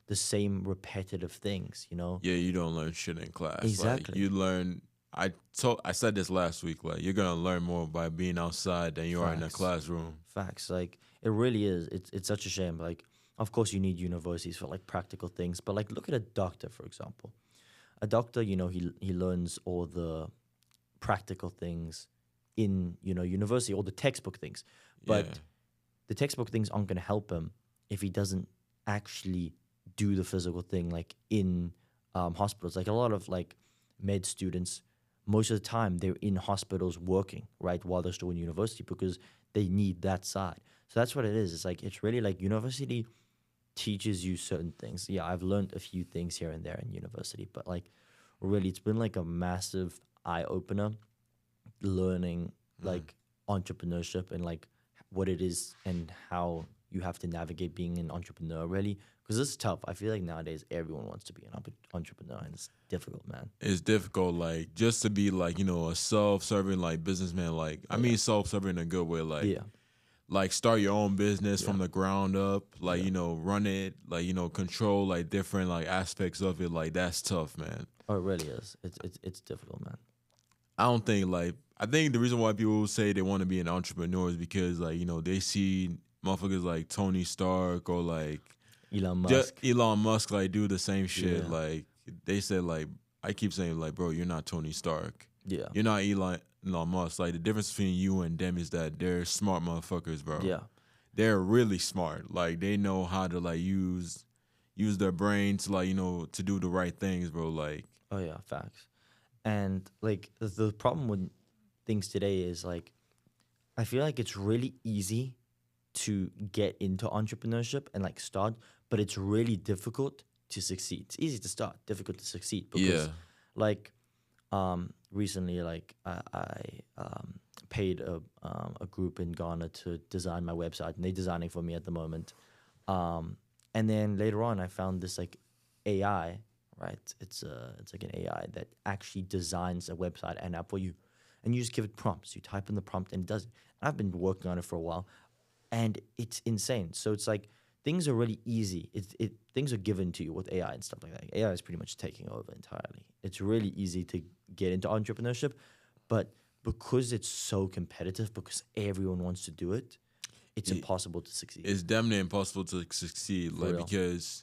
Speaker 2: the same repetitive things, you know?
Speaker 1: Yeah, you don't learn shit in class.
Speaker 2: Exactly.
Speaker 1: Like you learn. I said this last week. Like you're gonna learn more by being outside than you are in a
Speaker 2: Facts.
Speaker 1: classroom.
Speaker 2: Facts. Like it really is. It's such a shame. Like, of course you need universities for like practical things, but like look at a doctor, for example. A doctor, you know, he learns all the practical things in, you know, university, all the textbook things. But
Speaker 1: Yeah.
Speaker 2: the textbook things aren't going to help him if he doesn't actually do the physical thing like in hospitals. Like a lot of like med students, most of the time they're in hospitals working, right, while they're still in university because they need that side. So that's what it is. It's like it's really like university teaches you certain things. Yeah, I've learned a few things here and there in university, but like really it's been like a massive eye opener learning like entrepreneurship and like what it is and how you have to navigate being an entrepreneur really because it's tough. I feel like nowadays everyone wants to be an entrepreneur and it's difficult, man.
Speaker 1: It's difficult, like just to be like a self-serving like businessman. Like I mean, self-serving in a good way. Like
Speaker 2: Yeah.
Speaker 1: like start your own business from the ground up. Like run it. Like control like different like aspects of it. Like that's tough, man.
Speaker 2: Oh, it really is. It's difficult, man.
Speaker 1: I don't think like I think the reason why people say they want to be an entrepreneur is because like they see motherfuckers like Tony Stark or like
Speaker 2: Elon Musk.
Speaker 1: Elon Musk like do the same shit.
Speaker 2: Yeah.
Speaker 1: Like they said like I keep saying like bro, you're not Tony Stark.
Speaker 2: Yeah.
Speaker 1: You're not Elon Musk. Like the difference between you and them is that they're smart motherfuckers, bro.
Speaker 2: Yeah.
Speaker 1: They're really smart. Like they know how to like use their brain to like to do the right things, bro. Like
Speaker 2: Oh yeah, facts. And like the problem with things today is like I feel like it's really easy to get into entrepreneurship and like start, but it's really difficult to succeed. It's easy to start, difficult to succeed because like recently like I paid a group in Ghana to design my website and they're designing for me at the moment. And then later on I found this like AI, right? It's like an AI that actually designs a website and app for you. And you just give it prompts. You type in the prompt and it does it. I've been working on it for a while and it's insane. So it's like things are really easy. Things are given to you with AI and stuff like that. AI is pretty much taking over entirely. It's really easy to get into entrepreneurship, but because it's so competitive, because everyone wants to do it, it's impossible to succeed.
Speaker 1: it's damn near impossible to succeed.
Speaker 2: For
Speaker 1: Like
Speaker 2: real.
Speaker 1: because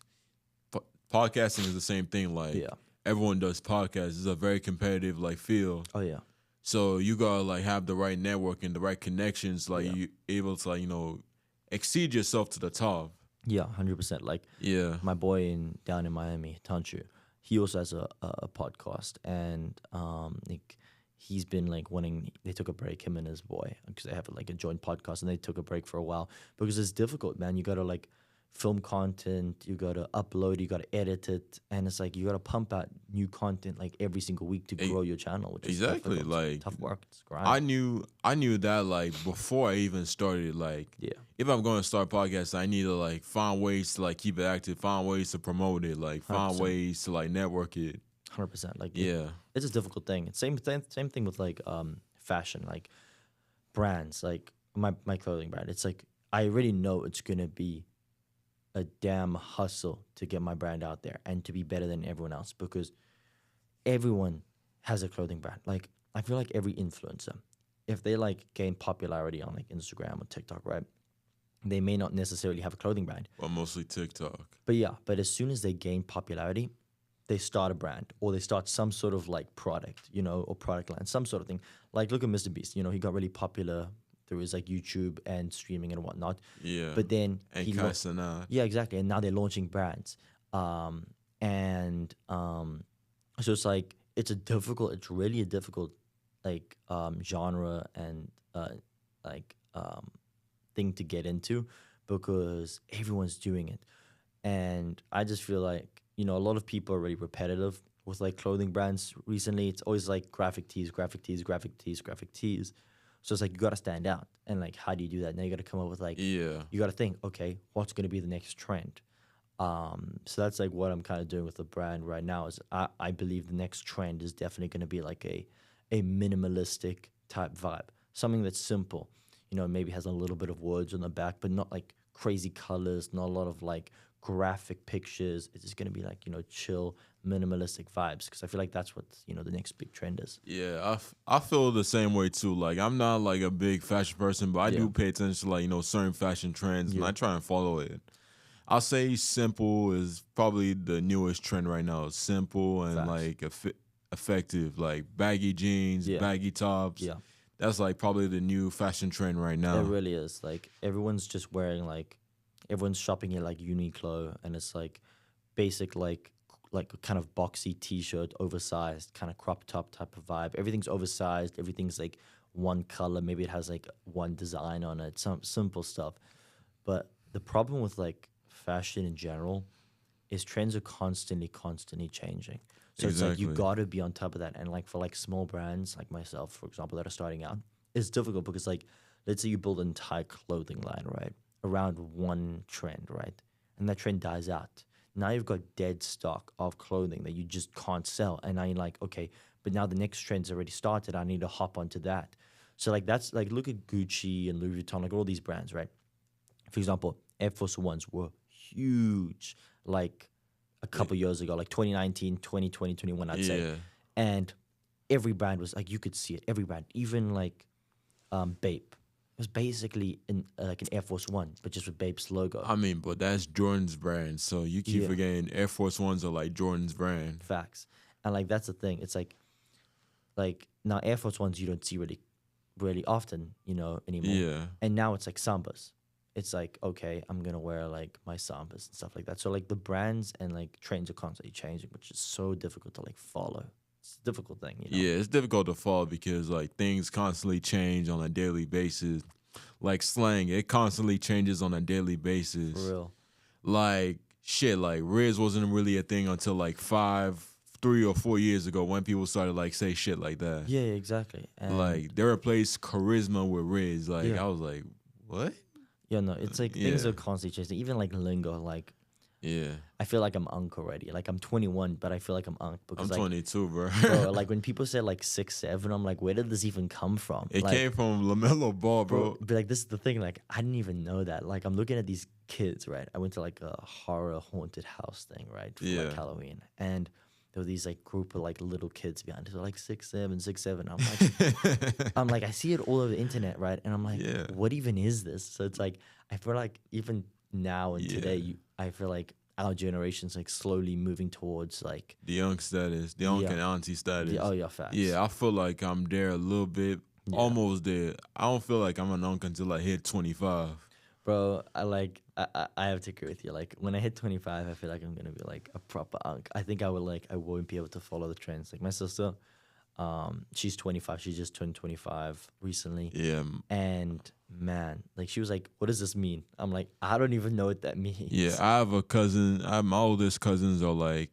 Speaker 1: podcasting is the same thing. Like
Speaker 2: Yeah.
Speaker 1: everyone does podcasts. It's a very competitive like field.
Speaker 2: Oh yeah.
Speaker 1: So you gotta like have the right network and the right connections. Like you able to like exceed yourself to the top.
Speaker 2: Yeah, 100%. Like
Speaker 1: Yeah.
Speaker 2: my boy down in Miami, Tanchu, he also has a podcast, and like he's been like wanting. They took a break, him and his boy, because they have like a joint podcast, and they took a break for a while because it's difficult, man. You gotta like film content, you gotta upload, you gotta edit it, and it's like you gotta pump out new content like every single week to
Speaker 1: E-
Speaker 2: grow your channel, which is
Speaker 1: exactly.
Speaker 2: difficult.
Speaker 1: Like
Speaker 2: Tough work. It's
Speaker 1: I
Speaker 2: grind.
Speaker 1: knew that like before I even started. Like
Speaker 2: Yeah,
Speaker 1: if I'm going to start podcasts, I need to like find ways to like keep it active, find ways to promote it, like
Speaker 2: hundred
Speaker 1: find
Speaker 2: percent,
Speaker 1: ways to like network it.
Speaker 2: 100%. Like
Speaker 1: Yeah.
Speaker 2: it's a difficult thing. It's same thing with like fashion, like brands, like my clothing brand. It's like I already know it's gonna be a damn hustle to get my brand out there and to be better than everyone else, because everyone has a clothing brand. Like I feel like every influencer, if they like gain popularity on like Instagram or TikTok, right? They may not necessarily have a clothing brand,
Speaker 1: But mostly TikTok.
Speaker 2: but yeah, but as soon as they gain popularity, they start a brand or they start some sort of like product, or product line, some sort of thing. Like look at Mr. Beast, he got really popular through his like YouTube and streaming and whatnot.
Speaker 1: Yeah.
Speaker 2: But then
Speaker 1: And
Speaker 2: he
Speaker 1: Kasana.
Speaker 2: yeah, exactly. And now they're launching brands. And so it's really a difficult like genre and like thing to get into because everyone's doing it. And I just feel like, a lot of people are really repetitive with like clothing brands recently. It's always like graphic tees, graphic tees, graphic tees, graphic tees. So it's like you gotta stand out. And like how do you do that? Now you gotta come up with like
Speaker 1: Yeah.
Speaker 2: you gotta think, okay, what's gonna be the next trend? So that's like what I'm kind of doing with the brand right now is I believe the next trend is definitely gonna be like a minimalistic type vibe. Something that's simple. Maybe has a little bit of words on the back, but not like crazy colors, not a lot of like graphic pictures. It's just gonna be like, chill, minimalistic vibes. Because I feel like that's what, the next big trend is.
Speaker 1: Yeah, I feel the same way too. Like I'm not like a big fashion person, but I
Speaker 2: Yeah.
Speaker 1: do pay attention to like certain fashion trends, and
Speaker 2: Yeah.
Speaker 1: I try and follow it. I'll say simple is probably the newest trend right now. Simple and
Speaker 2: Facts.
Speaker 1: like effective, like baggy jeans,
Speaker 2: Yeah.
Speaker 1: baggy tops.
Speaker 2: Yeah.
Speaker 1: That's like probably the new fashion trend right now.
Speaker 2: It really is. Like everyone's just wearing like everyone's shopping at like Uniqlo, and it's like basic like kind of boxy t-shirt, oversized, kind of crop top type of vibe. Everything's oversized, everything's like one color, maybe it has like one design on it, some simple stuff. But the problem with like fashion in general is trends are constantly changing. So it's like you
Speaker 1: Exactly.
Speaker 2: got to be on top of that. And like for like small brands like myself, for example, that are starting out, it's difficult because like let's say you build an entire clothing line, right, around one trend, right, and that trend dies out. Now you've got dead stock of clothing that you just can't sell, and now you're like, okay, but now the next trend's already started. I need to hop onto that. So like that's like look at Gucci and Louis Vuitton, like all these brands, right? For example, Air Force Ones were huge like a couple years ago, like 2019, 2020, 21, I'd say.
Speaker 1: Yeah.
Speaker 2: And every brand was like, you could see it, every brand, even like Bape. It was basically like an Air Force One, but just with Bape's logo.
Speaker 1: I mean, but that's Jordan's brand, so you keep
Speaker 2: Yeah.
Speaker 1: forgetting Air Force Ones are like Jordan's brand.
Speaker 2: Facts. And like that's the thing. It's like now Air Force Ones you don't see really often, anymore.
Speaker 1: Yeah.
Speaker 2: And now it's like Sambas. It's like, okay, I'm gonna wear like my Sambas and stuff like that. So like the brands and like trends are constantly changing, which is so difficult to like follow. It's a difficult thing,
Speaker 1: Yeah, it's difficult to follow because like things constantly change on a daily basis. Like slang, it constantly changes on a daily basis.
Speaker 2: For real.
Speaker 1: Like shit, like Riz wasn't really a thing until like 3 or 4 years ago when people started like say shit like that.
Speaker 2: Yeah, exactly. And
Speaker 1: Like they replaced charisma with Riz. Like
Speaker 2: Yeah.
Speaker 1: I was like, what?
Speaker 2: yeah, no, it's like things
Speaker 1: Yeah.
Speaker 2: are constantly changing. Even like lingo, like
Speaker 1: Yeah,
Speaker 2: I feel like I'm unk already. Like I'm 21, but I feel like I'm unk
Speaker 1: I'm
Speaker 2: because like
Speaker 1: 22, bro.
Speaker 2: bro, like when people say like 6'7", I'm like, where did this even come from?
Speaker 1: It
Speaker 2: like,
Speaker 1: came from LaMelo Ball, bro.
Speaker 2: But like this is the thing, like I didn't even know that. Like I'm looking at these kids, right? I went to like a horror haunted house thing, right? For
Speaker 1: Yeah.
Speaker 2: like Halloween. And there were these like group of like little kids behind. They're like 6'7", 6'7". I'm like, I see it all over the internet, right? And I'm like,
Speaker 1: Yeah.
Speaker 2: what even is this? So it's like I feel like even now and
Speaker 1: Yeah.
Speaker 2: today, I feel like our generation's like slowly moving towards like
Speaker 1: The young status, the uncle
Speaker 2: Yeah.
Speaker 1: and auntie status.
Speaker 2: the, oh yeah, facts.
Speaker 1: Yeah, I feel like I'm there a little bit,
Speaker 2: Yeah.
Speaker 1: almost there. I don't feel like I'm an uncle until I hit 25.
Speaker 2: Bro, I have to agree with you. Like when I hit 25, I feel like I'm gonna be like a proper unk. I think I won't be able to follow the trends. Like my sister, she's 25. She just turned 25 recently.
Speaker 1: Yeah,
Speaker 2: And man, like she was like, "What does this mean?" I'm like, "I don't even know what that
Speaker 1: yeah.
Speaker 2: means."
Speaker 1: I have a cousin. My oldest cousins are like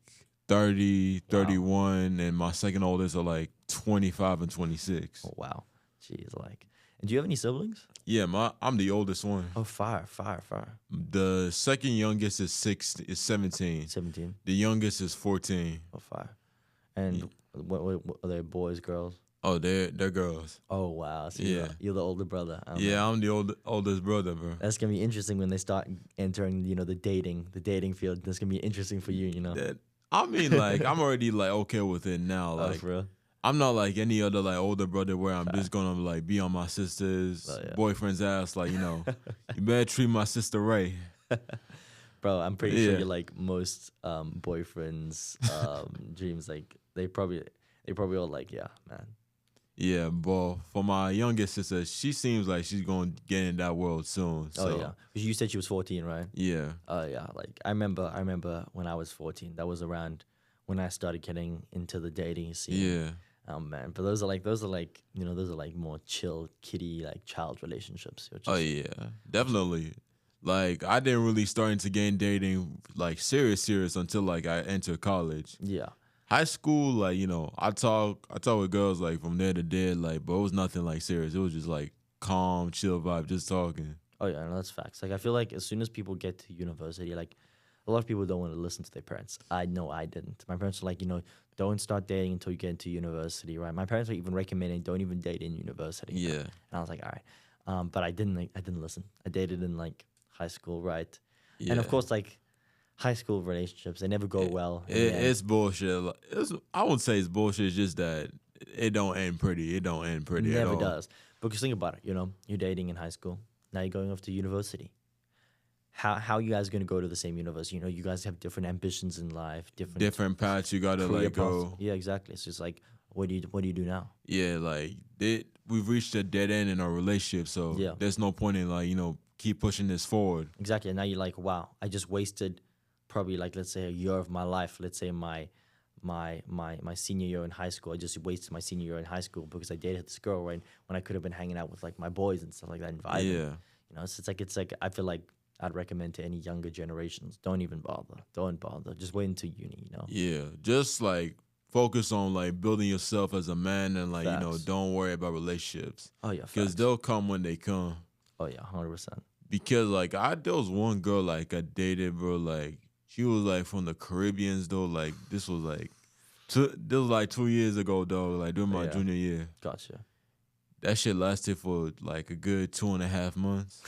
Speaker 1: 30,
Speaker 2: Wow.
Speaker 1: 31, and my second oldest are like 25 and 26.
Speaker 2: Oh wow. Jeez, like. And do you have any siblings?
Speaker 1: Yeah, I'm the oldest one.
Speaker 2: Oh, fire, fire, fire.
Speaker 1: The second youngest is 17.
Speaker 2: 17.
Speaker 1: The youngest is 14.
Speaker 2: Oh, fire. And what are they, boys, girls?
Speaker 1: Oh, they're girls.
Speaker 2: Oh wow. So
Speaker 1: Yeah.
Speaker 2: you're the older brother. Oh,
Speaker 1: Yeah,
Speaker 2: man.
Speaker 1: I'm the oldest brother, bro.
Speaker 2: That's gonna be interesting when they start entering, the dating field. That's gonna be interesting for you, you know.
Speaker 1: That I mean, like I'm already like okay with it now.
Speaker 2: Oh,
Speaker 1: Like
Speaker 2: for real?
Speaker 1: I'm not like any other like older brother where I'm just
Speaker 2: Fact.
Speaker 1: gonna like be on my sister's
Speaker 2: Oh, yeah.
Speaker 1: boyfriend's ass. Like you better treat my sister right.
Speaker 2: Bro, I'm pretty sure
Speaker 1: Yeah.
Speaker 2: you're like most boyfriends' dreams. Like they probably all like, yeah, man.
Speaker 1: Yeah, but for my youngest sister, she seems like she's gonna get in that world soon. So
Speaker 2: Oh yeah, 'cause you said she was 14, right?
Speaker 1: yeah,
Speaker 2: Oh yeah, like I remember when I was 14. That was around when I started getting into the dating scene.
Speaker 1: yeah.
Speaker 2: Oh man, but those are like those are like more chill, kiddie, like child relationships. Which
Speaker 1: Oh
Speaker 2: is,
Speaker 1: yeah, definitely. Like I didn't really start into getting dating like serious until like I entered college.
Speaker 2: yeah.
Speaker 1: High school, like I talk with girls like from there to there, like, but it was nothing like serious. It was just like calm, chill vibe, just talking.
Speaker 2: Oh yeah, no, that's facts. Like I feel like as soon as people get to university, like a lot of people don't want to listen to their parents. I know I didn't. My parents were like, don't start dating until you get into university, right? My parents were even recommending don't even date in university.
Speaker 1: Yeah,
Speaker 2: And I was like, all right. But I didn't listen. I dated in like high school, right?
Speaker 1: yeah.
Speaker 2: And of course, like high school relationships, they never go well. in the end.
Speaker 1: It's bullshit. I wouldn't say it's bullshit. It's just that it don't end pretty. It don't end pretty at
Speaker 2: Never
Speaker 1: all.
Speaker 2: does. Because think about it, you're dating in high school. Now you're going off to university. How you guys gonna go to the same university? You guys have different ambitions in life,
Speaker 1: Different paths you gotta
Speaker 2: career
Speaker 1: like go.
Speaker 2: paths. Yeah, exactly. So it's like, what do you do now?
Speaker 1: Yeah, like we've reached a dead end in our relationship, so
Speaker 2: Yeah.
Speaker 1: there's no point in like keep pushing this forward.
Speaker 2: Exactly. And now you're like, wow, I just wasted probably like let's say a year of my life. Let's say my senior year in high school. I just wasted my senior year in high school because I dated this girl, right? When I could have been hanging out with like my boys and stuff like that and vibing.
Speaker 1: Yeah,
Speaker 2: So it's like I feel like I'd recommend to any younger generations, don't even bother. Don't bother. Just wait until uni.
Speaker 1: yeah. Just like focus on like building yourself as a man, and like
Speaker 2: Facts.
Speaker 1: don't worry about relationships
Speaker 2: Oh yeah,
Speaker 1: because
Speaker 2: facts.
Speaker 1: they'll come when they come.
Speaker 2: Oh yeah, 100%.
Speaker 1: Because like there was one girl like I dated, bro. Like she was like from the Caribbeans though. Like this was like this was like 2 years ago though. Like during my
Speaker 2: Yeah.
Speaker 1: junior year,
Speaker 2: Gotcha.
Speaker 1: that shit lasted for like a good 2.5 months.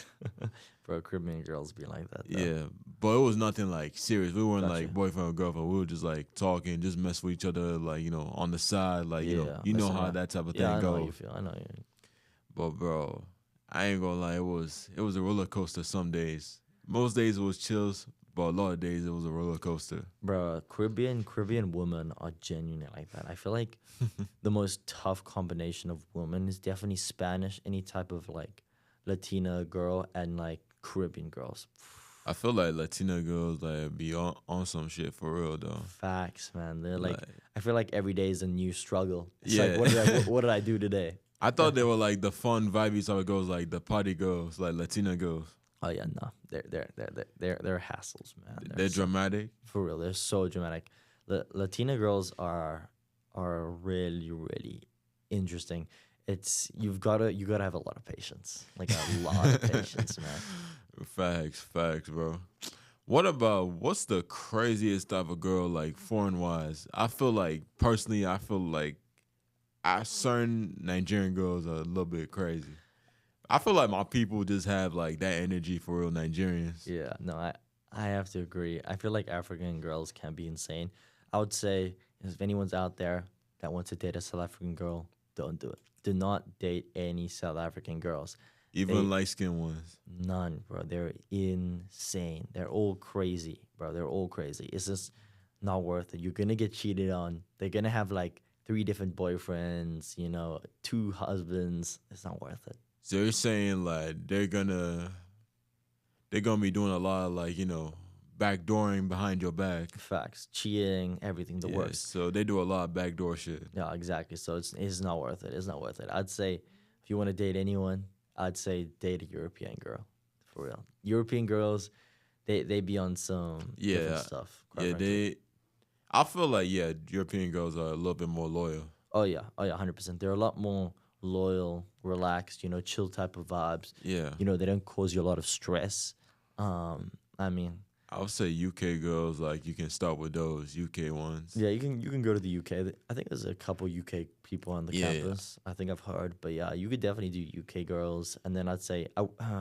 Speaker 2: Bro, Caribbean girls be like that. Though.
Speaker 1: Yeah, but it was nothing like serious. We weren't
Speaker 2: Gotcha.
Speaker 1: like boyfriend or girlfriend. We were just like talking, just mess with each other, like on the side, like you know
Speaker 2: listen,
Speaker 1: how
Speaker 2: man.
Speaker 1: that type of
Speaker 2: Yeah,
Speaker 1: thing
Speaker 2: I know how
Speaker 1: goes.
Speaker 2: you feel. I know you.
Speaker 1: But bro, I ain't gonna lie, it was a roller coaster. Some days, most days it was chills, but a lot of days it was a roller coaster.
Speaker 2: Bro, Caribbean women are genuinely like that. I feel like the most tough combination of women is definitely Spanish, any type of like Latina girl, and like Caribbean girls.
Speaker 1: I feel like Latina girls like be on some shit for real though.
Speaker 2: Facts, man. They're like,
Speaker 1: Like,
Speaker 2: I feel like every day is a new struggle. It's
Speaker 1: Yeah.
Speaker 2: like, what did I do today?
Speaker 1: I thought they were like the fun vibey type of girls, like the party girls, like Latina girls.
Speaker 2: Oh yeah, no, they're hassles, man.
Speaker 1: They're dramatic.
Speaker 2: For real. They're so dramatic. Latina girls are really interesting. You gotta have a lot of patience, like a lot of patience, man.
Speaker 1: Facts, bro. What's the craziest type of girl like foreign wise? I feel like personally, certain Nigerian girls are a little bit crazy. I feel like my people just have like that energy for real Nigerians.
Speaker 2: Yeah, no, I have to agree. I feel like African girls can be insane. I would say if anyone's out there that wants to date a South African girl, don't do it. Do not date any South African girls.
Speaker 1: Even light skinned ones.
Speaker 2: None, bro. They're insane. They're all crazy, bro. They're all crazy. It's just not worth it. You're gonna get cheated on. They're gonna have like 3 different boyfriends, 2 husbands. It's not worth it.
Speaker 1: So you're saying like they're gonna they're gonna be doing a lot of like backdooring behind your back.
Speaker 2: Facts, cheating, everything, the
Speaker 1: Yeah,
Speaker 2: worst.
Speaker 1: so they do a lot of backdoor shit.
Speaker 2: Yeah, exactly. So it's not worth it. It's not worth it. I'd say if you want to date anyone, I'd say date a European girl, for real. European girls, they be on some different
Speaker 1: Yeah,
Speaker 2: stuff. Quite
Speaker 1: yeah,
Speaker 2: frankly.
Speaker 1: I feel like European girls are a little bit more loyal.
Speaker 2: Oh yeah, 100%. They're a lot more loyal, relaxed, chill type of vibes.
Speaker 1: Yeah,
Speaker 2: They don't cause you a lot of stress. I mean,
Speaker 1: I would say UK girls, like you can start with those UK ones.
Speaker 2: yeah, you can go to the UK. I think there's a couple UK people on the
Speaker 1: Yeah.
Speaker 2: campus. I think I've heard, but yeah, you could definitely do UK girls, and then I'd say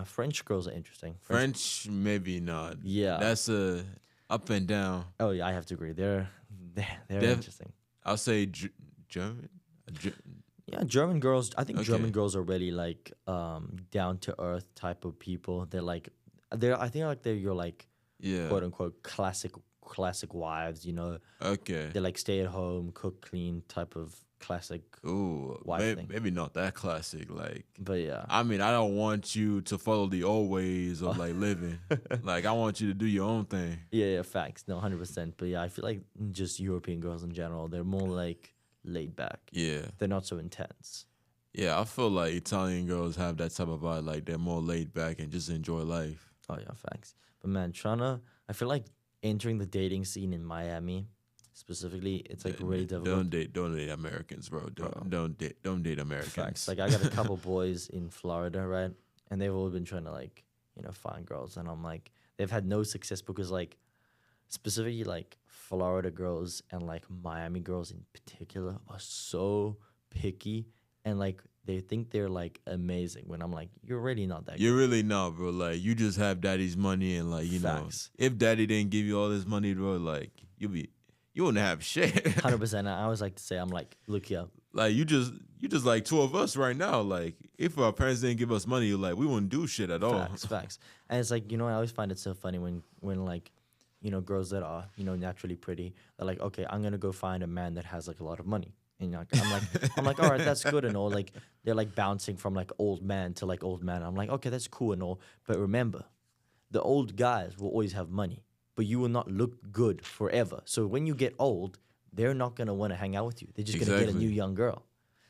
Speaker 2: French girls are interesting.
Speaker 1: French, maybe not.
Speaker 2: Yeah.
Speaker 1: That's a up and down.
Speaker 2: Oh yeah, I have to agree. They're
Speaker 1: Def-
Speaker 2: interesting.
Speaker 1: I'll say German.
Speaker 2: Yeah, German girls. I think German
Speaker 1: Okay.
Speaker 2: girls are really like down to earth type of people. I think like they're your like
Speaker 1: Yeah.
Speaker 2: quote unquote classic wives.
Speaker 1: Okay.
Speaker 2: They're like stay at home, cook, clean type of classic.
Speaker 1: Ooh,
Speaker 2: wife thing.
Speaker 1: maybe not that classic. Like,
Speaker 2: But yeah,
Speaker 1: I mean, I don't want you to follow the old ways of like living. Like, I want you to do your own thing.
Speaker 2: yeah, facts. No, 100%. But yeah, I feel like just European girls in general, they're more like laid back.
Speaker 1: Yeah.
Speaker 2: They're not so intense.
Speaker 1: Yeah, I feel like Italian girls have that type of vibe. Like, they're more laid back and just enjoy life.
Speaker 2: Oh yeah, facts. But man, I feel like entering the dating scene in Miami, specifically, it's like really difficult.
Speaker 1: Don't date Americans, bro. Don't date Americans.
Speaker 2: Facts. Like I got a couple boys in Florida, right? And they've all been trying to like, find girls, and I'm like, they've had no success because like, specifically like Florida girls and like Miami girls in particular are so picky, and like they think they're like amazing when I'm like, you're really not that.
Speaker 1: You're really not, bro. Like, you just have daddy's money, and like,
Speaker 2: Facts.
Speaker 1: if daddy didn't give you all this money, bro, like you wouldn't have shit.
Speaker 2: 100%. I always like to say, I'm like, look here.
Speaker 1: Like you just like two of us right now. Like, if our parents didn't give us money, like we wouldn't do shit at all.
Speaker 2: Facts. And it's like, I always find it so funny when like, girls that are, naturally pretty, they're like, okay, I'm gonna go find a man that has like a lot of money. And I'm like, all right, that's good and all. Like they're like bouncing from like old man to like old man. I'm like, okay, that's cool and all. But remember, the old guys will always have money, but you will not look good forever. So when you get old, they're not gonna want to hang out with you. They're just gonna get a new young girl.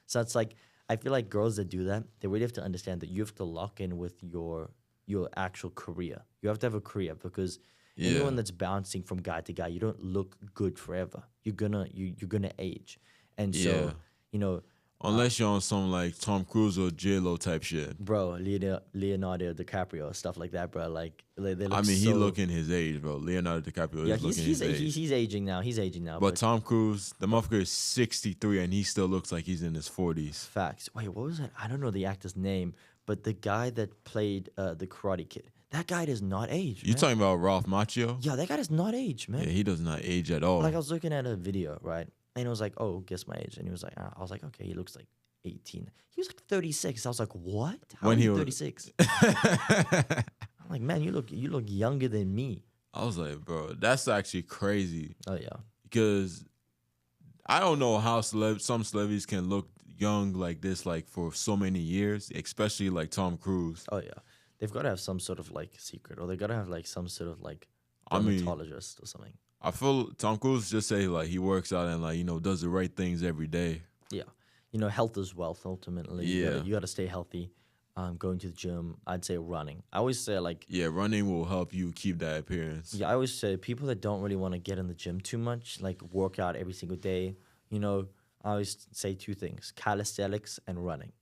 Speaker 2: So it's like, I feel like girls that do that, they really have to understand that you have to lock in with your actual career. You have to have a career because anyone that's bouncing from guy to guy, you don't look good forever. You're gonna age, and so
Speaker 1: Unless you're on some like Tom Cruise or J-Lo type shit.
Speaker 2: bro, Leonardo DiCaprio, stuff like that, bro. Like they look.
Speaker 1: I mean, he
Speaker 2: so,
Speaker 1: looking his age, bro. Leonardo DiCaprio
Speaker 2: yeah,
Speaker 1: is looking his age.
Speaker 2: he's aging now. He's aging now.
Speaker 1: But Tom Cruise, the motherfucker is 63 and he still looks like he's in his 40s.
Speaker 2: Facts. Wait, what was that? I don't know the actor's name, but the guy that played the Karate Kid, that guy does not age.
Speaker 1: You
Speaker 2: man.
Speaker 1: talking about Ralph Macchio?
Speaker 2: Yeah, that guy does not age, man.
Speaker 1: Yeah, he does not age at all.
Speaker 2: Like I was looking at a video, right? And it was like, oh, guess my age. And he was like, I was like, okay, he looks like 18. He was like 36. I was like, what? How
Speaker 1: When
Speaker 2: are
Speaker 1: he
Speaker 2: you
Speaker 1: was-
Speaker 2: 36? I'm like, man, you look younger than me.
Speaker 1: I was like, bro, that's actually crazy
Speaker 2: Oh yeah.
Speaker 1: because I don't know how some celebrities can look young like this, like for so many years, especially like Tom Cruise.
Speaker 2: Oh yeah. They've got to have some sort of like secret, or they got to have like some sort of like
Speaker 1: I mean-
Speaker 2: dermatologist or something.
Speaker 1: I feel Tom Cruise just say like he works out and like does the right things every day.
Speaker 2: Yeah. Health is wealth ultimately.
Speaker 1: Yeah.
Speaker 2: You got to stay healthy. Going to the gym. I'd say running. I always say like,
Speaker 1: Yeah, running will help you keep that appearance.
Speaker 2: yeah, I always say people that don't really want to get in the gym too much, like work out every single day, I always say two things: calisthenics and running.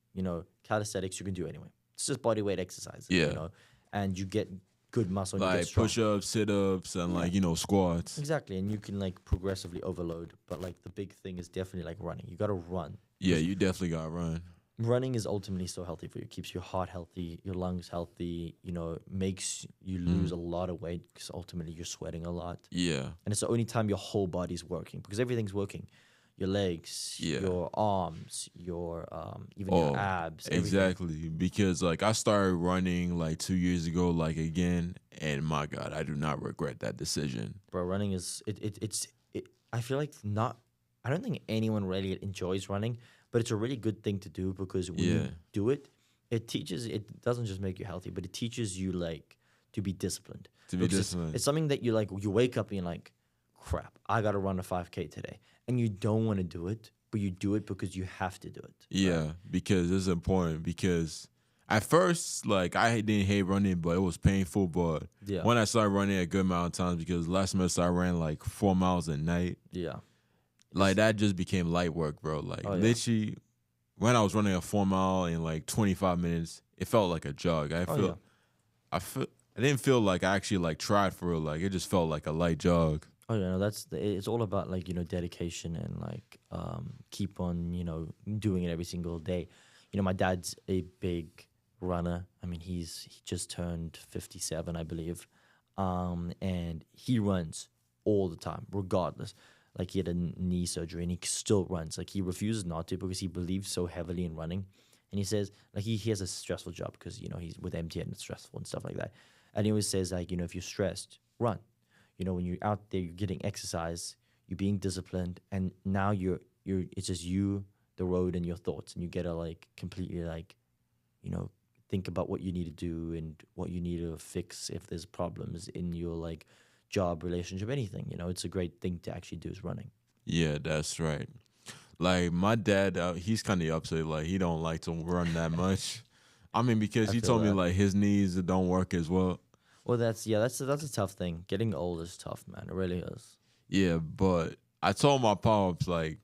Speaker 2: Calisthenics you can do anyway. It's just body weight exercises.
Speaker 1: Yeah.
Speaker 2: And you get good muscle. And you get
Speaker 1: Like
Speaker 2: strong.
Speaker 1: push-ups, sit-ups, and like squats.
Speaker 2: Exactly, and you can like progressively overload. But like the big thing is definitely like running. You got to run.
Speaker 1: Yeah, you definitely got to run.
Speaker 2: Running is ultimately so healthy for you. Keeps your heart healthy, your lungs healthy. Makes you lose a lot of weight because ultimately you're sweating a lot.
Speaker 1: Yeah.
Speaker 2: And it's the only time your whole body's working because everything's working. Your legs,
Speaker 1: Yeah.
Speaker 2: your arms, your even your abs. Everything.
Speaker 1: Exactly. Because like I started running like 2 years ago, like again, and my God, I do not regret that decision.
Speaker 2: Bro, running is I feel like not. I don't think anyone really enjoys running, but it's a really good thing to do because when you do it, it doesn't just make you healthy, but it teaches you like to be disciplined.
Speaker 1: To be
Speaker 2: Because
Speaker 1: disciplined.
Speaker 2: it's something that you wake up and you're like, crap, I got to run a 5K today. And you don't want to do it, but you do it because you have to do it.
Speaker 1: Yeah,
Speaker 2: right?
Speaker 1: because it's important. Because at first, like I didn't hate running, but it was painful. But
Speaker 2: Yeah.
Speaker 1: when I started running a good amount of times, because last semester I ran like 4 miles a night,
Speaker 2: Yeah.
Speaker 1: like that just became light work, bro. Like
Speaker 2: Oh, yeah.
Speaker 1: literally, when I was running a 4 mile in like 25 minutes, it felt like a jog.
Speaker 2: Oh, yeah.
Speaker 1: I didn't feel like I actually like tried for real. Like it just felt like a light jog.
Speaker 2: Oh, yeah, no, it's all about like, dedication and like keep on, doing it every single day. My dad's a big runner. I mean, he just turned 57, I believe. And he runs all the time, regardless. Like he had a knee surgery and he still runs. Like he refuses not to because he believes so heavily in running. And he says like he has a stressful job because he's with MTN and it's stressful and stuff like that. And he always says like if you're stressed, run. When you're out there, you're getting exercise, you're being disciplined, and now it's just you, the road, and your thoughts, and you get to like completely like, think about what you need to do and what you need to fix if there's problems in your like job, relationship, anything. It's a great thing to actually do is running.
Speaker 1: Yeah, that's right. Like my dad, he's kind of upset. Like he don't like to run that much. I mean, because
Speaker 2: I
Speaker 1: he
Speaker 2: feel
Speaker 1: told me
Speaker 2: that.
Speaker 1: like his knees don't work as well.
Speaker 2: Well, that's a tough thing. Getting old is tough, man. It really is.
Speaker 1: Yeah, but I told my pops like,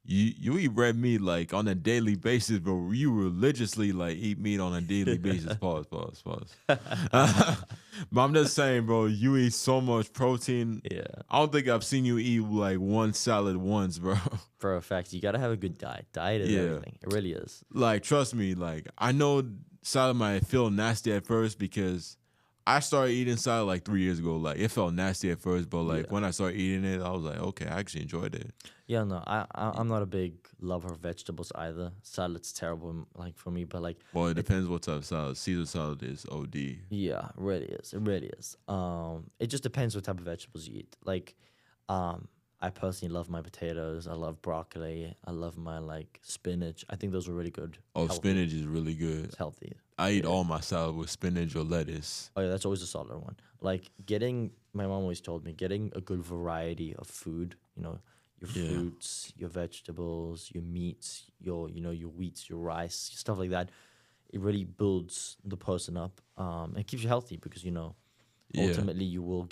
Speaker 1: you eat red meat like on a daily basis, but you religiously like eat meat on a daily basis. Pause. But I'm just saying, bro, you eat so much protein.
Speaker 2: Yeah.
Speaker 1: I don't think I've seen you eat like one salad once, bro.
Speaker 2: For a fact, you gotta have a good diet. Diet is
Speaker 1: Yeah.
Speaker 2: everything. It really is.
Speaker 1: Like, trust me, like I know salad might feel nasty at first because I started eating salad like 3 years ago. Like it felt nasty at first, but like
Speaker 2: Yeah.
Speaker 1: when I started eating it, I was like, okay, I actually enjoyed it.
Speaker 2: Yeah, no, I'm not a big lover of vegetables either. Salad's terrible, like for me, but like,
Speaker 1: Well, it depends what type of salad. Caesar salad is OD.
Speaker 2: yeah, it really is. It really is. It just depends what type of vegetables you eat. Like, I personally love my potatoes. I love broccoli. I love my like spinach. I think those are really good.
Speaker 1: Oh,
Speaker 2: Healthy.
Speaker 1: spinach is really good.
Speaker 2: It's healthy.
Speaker 1: I eat
Speaker 2: Yeah.
Speaker 1: all my salad with spinach or lettuce.
Speaker 2: Oh yeah, that's always a solid one. Like my mom always told me, getting a good variety of food. Your
Speaker 1: Yeah.
Speaker 2: fruits, your vegetables, your meats, your wheats, your rice, stuff like that. It really builds the person up. It keeps you healthy because
Speaker 1: Yeah.
Speaker 2: ultimately you will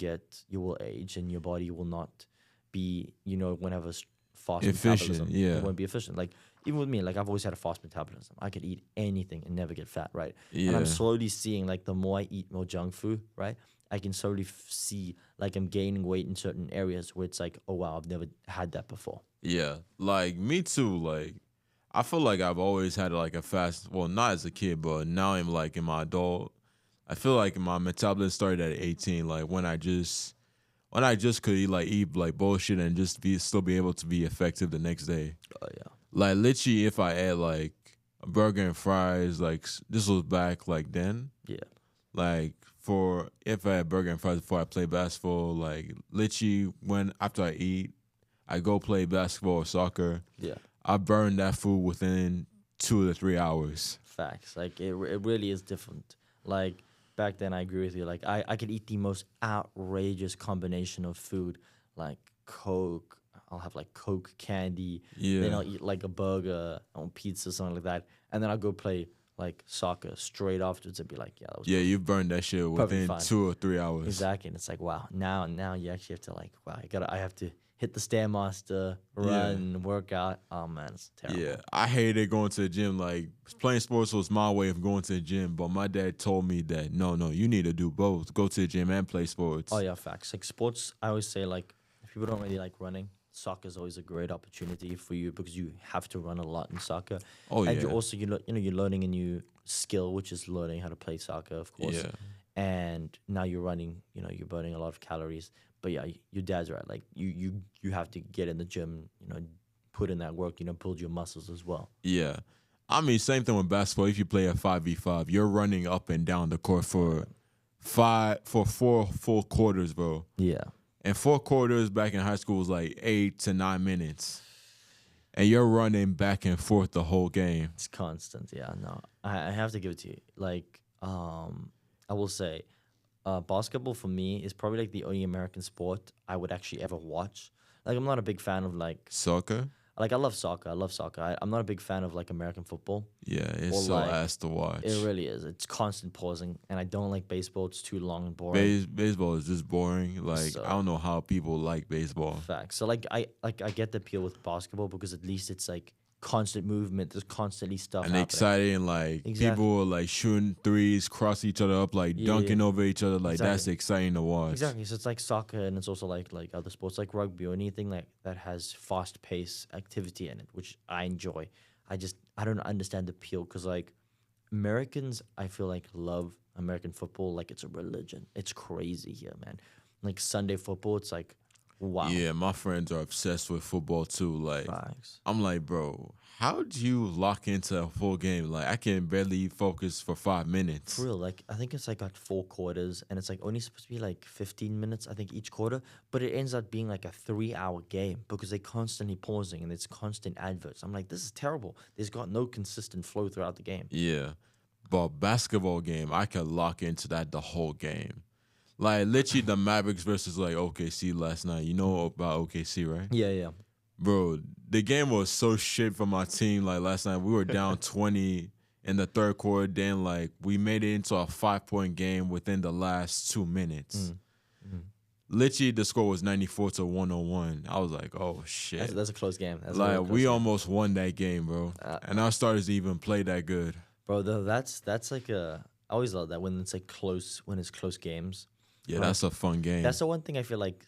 Speaker 2: age and your body will not be won't have a fast
Speaker 1: Efficient,
Speaker 2: metabolism.
Speaker 1: yeah.
Speaker 2: It won't be efficient. Like even with me, like I've always had a fast metabolism. I could eat anything and never get fat, right? And
Speaker 1: Yeah.
Speaker 2: I'm slowly seeing like the more I eat more junk food, right? I can slowly see like I'm gaining weight in certain areas where it's like, oh wow, I've never had that before.
Speaker 1: Yeah. Like me too. Like I feel like I've always had like a fast, well, not as a kid, but now I'm like in my adult. I feel like my metabolism started at 18. Like when I just could eat like bullshit and just still be able to be effective the next day.
Speaker 2: Oh yeah.
Speaker 1: Like literally, if I ate like a burger and fries, like this was back like then.
Speaker 2: Yeah.
Speaker 1: Like if I had burger and fries before I play basketball, like literally after I eat, I go play basketball or soccer.
Speaker 2: Yeah.
Speaker 1: I burn that food within 2 to 3 hours.
Speaker 2: Facts. Like it really is different. Like back then, I agree with you. Like I could eat the most outrageous combination of food, like Coke. I'll have like Coke candy.
Speaker 1: Yeah.
Speaker 2: Then I'll eat like a burger or pizza, something like that. And then I'll go play like soccer straight afterwards and be like, yeah, that was
Speaker 1: Yeah, you burned that shit
Speaker 2: Perfectly
Speaker 1: within
Speaker 2: fine.
Speaker 1: 2 or 3 hours.
Speaker 2: exactly. And it's like, wow, now you actually have to like, wow, I have to hit the Stairmaster,
Speaker 1: Yeah.
Speaker 2: run, work out. Oh man, it's terrible.
Speaker 1: Yeah, I hated going to the gym. Like playing sports was my way of going to the gym, but my dad told me that no, you need to do both. Go to the gym and play sports.
Speaker 2: Oh yeah, facts. Like sports, I always say like if people don't really like running, soccer is always a great opportunity for you because you have to run a lot in soccer.
Speaker 1: Oh,
Speaker 2: and
Speaker 1: yeah.
Speaker 2: you're also you're learning a new skill, which is learning how to play soccer, of course.
Speaker 1: Yeah.
Speaker 2: And now you're running, you're burning a lot of calories. But yeah, your dad's right. Like you have to get in the gym, put in that work, build your muscles as well.
Speaker 1: Yeah. I mean, same thing with basketball. If you play a 5v5, you're running up and down the court for 4 full quarters, bro.
Speaker 2: Yeah.
Speaker 1: And 4 quarters back in high school was like 8 to 9 minutes. And you're running back and forth the whole game.
Speaker 2: It's constant. Yeah, no. I have to give it to you. Like, I will say Basketball for me is probably like the only American sport I would actually ever watch. Like I'm not a big fan of
Speaker 1: Soccer?
Speaker 2: like I love soccer. I love soccer. I'm not a big fan of like American football
Speaker 1: Yeah, it's
Speaker 2: or
Speaker 1: so
Speaker 2: like
Speaker 1: ass to
Speaker 2: it
Speaker 1: watch.
Speaker 2: really is. It's constant pausing, and I don't like baseball. It's too long and boring.
Speaker 1: Baseball is just boring. Like I
Speaker 2: So
Speaker 1: don't know how people like baseball.
Speaker 2: facts. So I get the appeal with basketball because at least it's like constant movement. There's constantly stuff
Speaker 1: And
Speaker 2: happening.
Speaker 1: exciting, like
Speaker 2: Exactly.
Speaker 1: people like shooting threes, cross each other up, like
Speaker 2: Yeah, yeah.
Speaker 1: dunking over each other. Like that's
Speaker 2: Exactly.
Speaker 1: exciting to watch.
Speaker 2: Exactly. So it's like soccer, and it's also like other sports like rugby or anything like that has fast paced activity in it, which I enjoy. I don't understand the appeal because like Americans, I feel like love American football like it's a religion. It's crazy here, man. Like Sunday football, it's like wow.
Speaker 1: Yeah, my friends are obsessed with football too. Like
Speaker 2: Facts.
Speaker 1: I'm like, bro, how do you lock into a full game? Like I can barely focus for 5 minutes.
Speaker 2: For real, like I think it's like got 4 quarters, and it's like only supposed to be like 15 minutes, I think, each quarter. But it ends up being like a 3 hour game because they constantly pausing and it's constant adverts. I'm like, this is terrible. There's got no consistent flow throughout the game.
Speaker 1: Yeah. But basketball game, I could lock into that the whole game. Like literally the Mavericks versus like OKC last night. You know about OKC, right?
Speaker 2: Yeah, yeah.
Speaker 1: Bro, the game was so shit for my team. Like last night, we were down 20 in the third quarter. Then like we made it into a 5 point game within the last 2 minutes. Literally, the score was 94 to 101. I was like, oh shit.
Speaker 2: That's a close game. That's a
Speaker 1: Like
Speaker 2: real close
Speaker 1: we
Speaker 2: game.
Speaker 1: almost won that game, bro. And our starters didn't even play that good.
Speaker 2: Bro, though that's like a I always love that when it's like close when it's close games.
Speaker 1: Yeah, that's a fun game.
Speaker 2: That's the one thing I feel like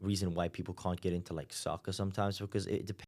Speaker 2: reason why people can't get into like soccer sometimes because it depends